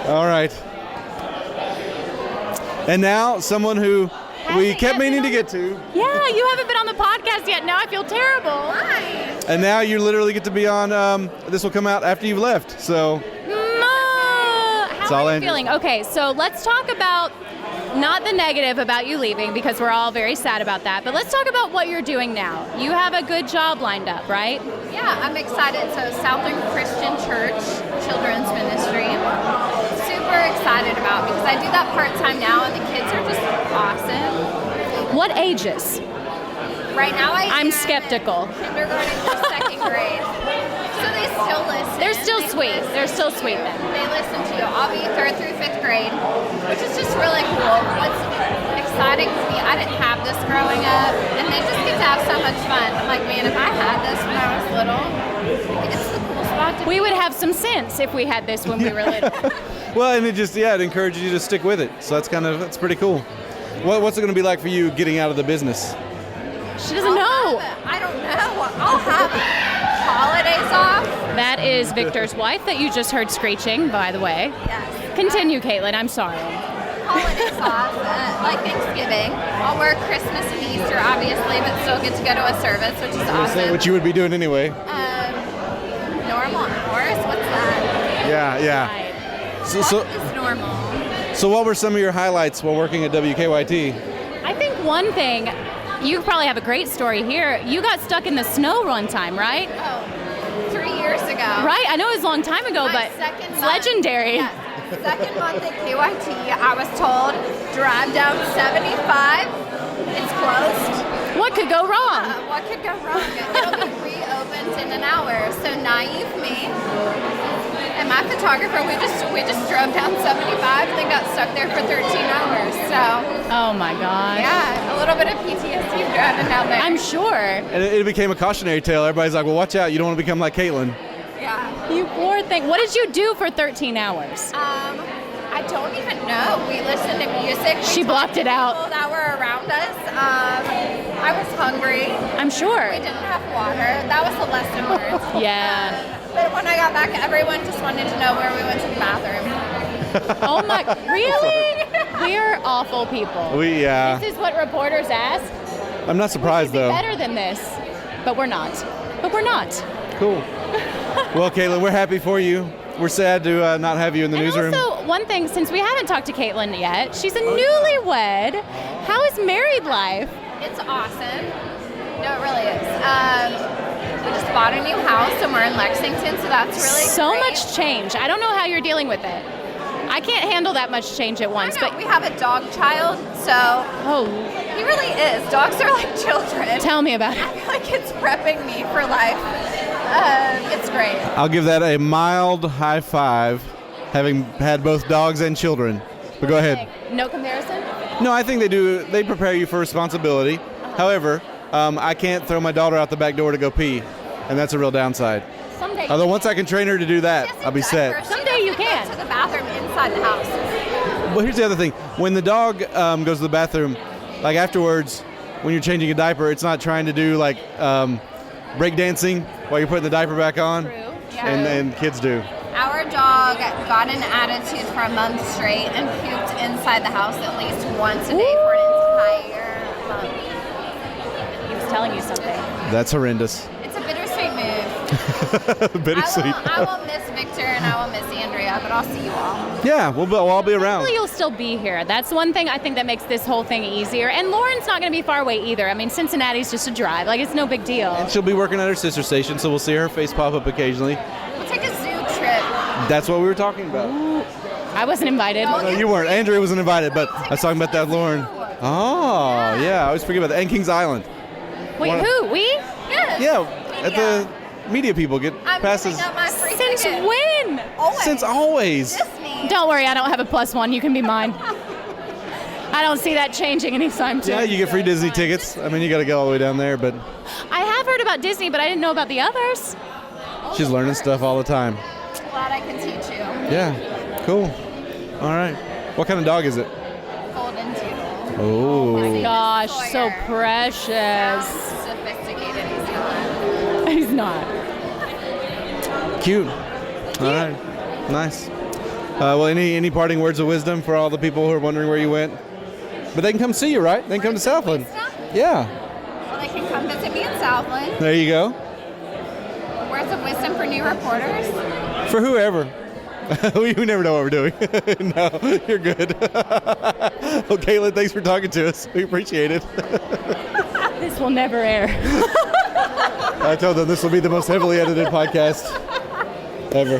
Speaker 2: All right. And now, someone who we kept meaning to get to,
Speaker 3: Yeah, you haven't been on the podcast yet. Now I feel terrible.
Speaker 2: and now you literally get to be on. This will come out after you've left. So,
Speaker 3: How
Speaker 2: all
Speaker 3: are you
Speaker 2: Andrew.
Speaker 3: feeling? Okay, so let's talk about not the negative about you leaving, because we're all very sad about that, but let's talk about what you're doing now. You have a good job lined up, right?
Speaker 7: Yeah, I'm excited. So Southern Christian Church Children's Ministry. Super excited about because I do that part-time now and the kids are just awesome.
Speaker 3: What ages?
Speaker 7: Right now
Speaker 3: I'm
Speaker 7: am
Speaker 3: skeptical.
Speaker 7: kindergarten to second grade. So they still listen.
Speaker 6: They're still sweet. They're still sweet then.
Speaker 7: They listen to you. I'll be 3rd through 5th grade, which is just really cool. What's exciting to me, I didn't have this growing up, and they just get to have so much fun. I'm like, man, if I had this when I was little, it's the cool spot to
Speaker 6: We
Speaker 7: be.
Speaker 6: would have some sense if we had this when we were little.
Speaker 2: Well, and it encourages you to stick with it. So that's pretty cool. What's it going to be like for you getting out of the business?
Speaker 6: She doesn't know.
Speaker 7: I don't know. I'll have holidays off.
Speaker 6: That is Victor's wife that you just heard screeching, by the way.
Speaker 7: Yes.
Speaker 6: Continue, Caitlin. I'm sorry.
Speaker 7: Holidays off, like Thanksgiving. I'll work Christmas and Easter, obviously, but still get to go to a service, which is awesome.
Speaker 2: What you would be doing anyway.
Speaker 7: Normal, of course. What's that?
Speaker 2: Yeah.
Speaker 6: Right.
Speaker 2: So
Speaker 7: What is normal?
Speaker 2: so what were some of your highlights while working at WKYT?
Speaker 6: I think one thing, you probably have a great story here. You got stuck in the snow one time, right?
Speaker 7: Oh, 3 years ago.
Speaker 6: Right? I know it was a long time ago,
Speaker 7: My
Speaker 6: but
Speaker 7: second
Speaker 6: it's
Speaker 7: month-
Speaker 6: legendary.
Speaker 7: Yes. Second month at KYT, I was told, drive down 75. It's closed.
Speaker 6: What could go wrong?
Speaker 7: What could go wrong? It'll be reopened in an hour. So naive me and my photographer, we just drove down 75 and then got stuck there for 13 hours. So
Speaker 6: Oh my gosh.
Speaker 7: yeah, a little bit of PTSD driving down there.
Speaker 6: I'm sure.
Speaker 2: And it became a cautionary tale. Everybody's like, well, watch out. You don't want to become like Caitlin.
Speaker 7: Yeah.
Speaker 6: You poor thing. What did you do for 13 hours?
Speaker 7: I don't even know. We listened to music.
Speaker 6: She blocked it out.
Speaker 7: People that were around us. I was hungry.
Speaker 6: I'm sure.
Speaker 7: We didn't have water. That was the lesson learned.
Speaker 6: Yeah.
Speaker 7: But when I got back, everyone just wanted to know where we went to the bathroom.
Speaker 6: Oh my, really? We're awful people.
Speaker 2: Yeah.
Speaker 6: This is what reporters ask.
Speaker 2: I'm not surprised
Speaker 6: Be
Speaker 2: though.
Speaker 6: better than this, but we're not. But we're not.
Speaker 2: Cool. Well, Caitlin, we're happy for you. We're sad to not have you in the
Speaker 6: And
Speaker 2: newsroom.
Speaker 6: also, one thing, since we haven't talked to Caitlin yet, she's a newlywed. How is married life?
Speaker 7: It's awesome. No, it really is. We just bought a new house and we're in Lexington, so that's really
Speaker 6: So
Speaker 7: great.
Speaker 6: much change. I don't know how you're dealing with it. I can't handle that much change at once,
Speaker 7: I know,
Speaker 6: but
Speaker 7: we have a dog child, so
Speaker 6: oh,
Speaker 7: he really is. Dogs are like children.
Speaker 6: tell me about it.
Speaker 7: I feel like it's prepping me for life. It's great.
Speaker 2: I'll give that a mild high five, having had both dogs and children. But go ahead.
Speaker 6: No comparison?
Speaker 2: No, I think they prepare you for responsibility. However, I can't throw my daughter out the back door to go pee, and that's a real downside.
Speaker 6: Someday.
Speaker 2: Although once I can train her to do that,
Speaker 7: She has a
Speaker 2: I'll be set.
Speaker 7: diaper. She
Speaker 6: Someday you
Speaker 7: doesn't
Speaker 6: can.
Speaker 7: go to the bathroom inside the house.
Speaker 2: Well, here's the other thing. When the dog goes to the bathroom, like afterwards, when you're changing a diaper, it's not trying to do like break dancing while you're putting the diaper back on.
Speaker 6: True.
Speaker 2: And kids do.
Speaker 7: Our dog got an attitude for a month straight and pooped inside the house at least once a day for an entire month.
Speaker 6: He was telling you something.
Speaker 2: That's horrendous.
Speaker 7: It's a bittersweet move.
Speaker 2: Bittersweet.
Speaker 7: I will miss Victor and I will miss Andrea, but I'll see you all.
Speaker 2: Yeah, we'll all be around.
Speaker 6: Hopefully you'll still be here. That's one thing I think that makes this whole thing easier. And Lauren's not going to be far away either. I mean, Cincinnati's just a drive. Like, it's no big deal.
Speaker 2: And she'll be working at her sister station, so we'll see her face pop up occasionally.
Speaker 7: We'll take a zoo trip.
Speaker 2: That's what we were talking about.
Speaker 6: I wasn't invited.
Speaker 2: No, you weren't. Andrea wasn't invited, but I was talking about that, Lauren. Oh, yeah, I always forget about that. And Kings Island.
Speaker 6: Wait,
Speaker 2: One-
Speaker 6: who? We?
Speaker 7: Yes.
Speaker 2: Yeah, at the media people get
Speaker 7: I'm
Speaker 2: passes
Speaker 7: giving up my free
Speaker 6: Since
Speaker 7: ticket.
Speaker 6: when?
Speaker 7: Always.
Speaker 2: since always.
Speaker 7: Disney.
Speaker 6: Don't worry, I don't have a +1. You can be mine. I don't see that changing anytime soon.
Speaker 2: Yeah, you get free Disney tickets. I mean, you got to go all the way down there, but
Speaker 6: I have heard about Disney, but I didn't know about the others.
Speaker 2: she's learning stuff all the time.
Speaker 7: Glad I can teach you.
Speaker 2: Yeah, cool. All right. What kind of dog is it?
Speaker 7: Golden Doodle.
Speaker 2: Oh.
Speaker 6: Gosh, so
Speaker 7: Sawyer.
Speaker 6: precious.
Speaker 7: Sophisticated he's not.
Speaker 6: He's not.
Speaker 2: Cute. All right. Nice. Well, any parting words of wisdom for all the people who are wondering where you went? But they can come see you, right? They can come to Southland. Yeah.
Speaker 7: Well, they can come visit me in Southland.
Speaker 2: There you go.
Speaker 7: Words of wisdom for new reporters.
Speaker 2: For whoever. We never know what we're doing. No, you're good. Well, Caitlin, thanks for talking to us. We appreciate it.
Speaker 6: This will never air.
Speaker 2: I told them this will be the most heavily edited podcast ever.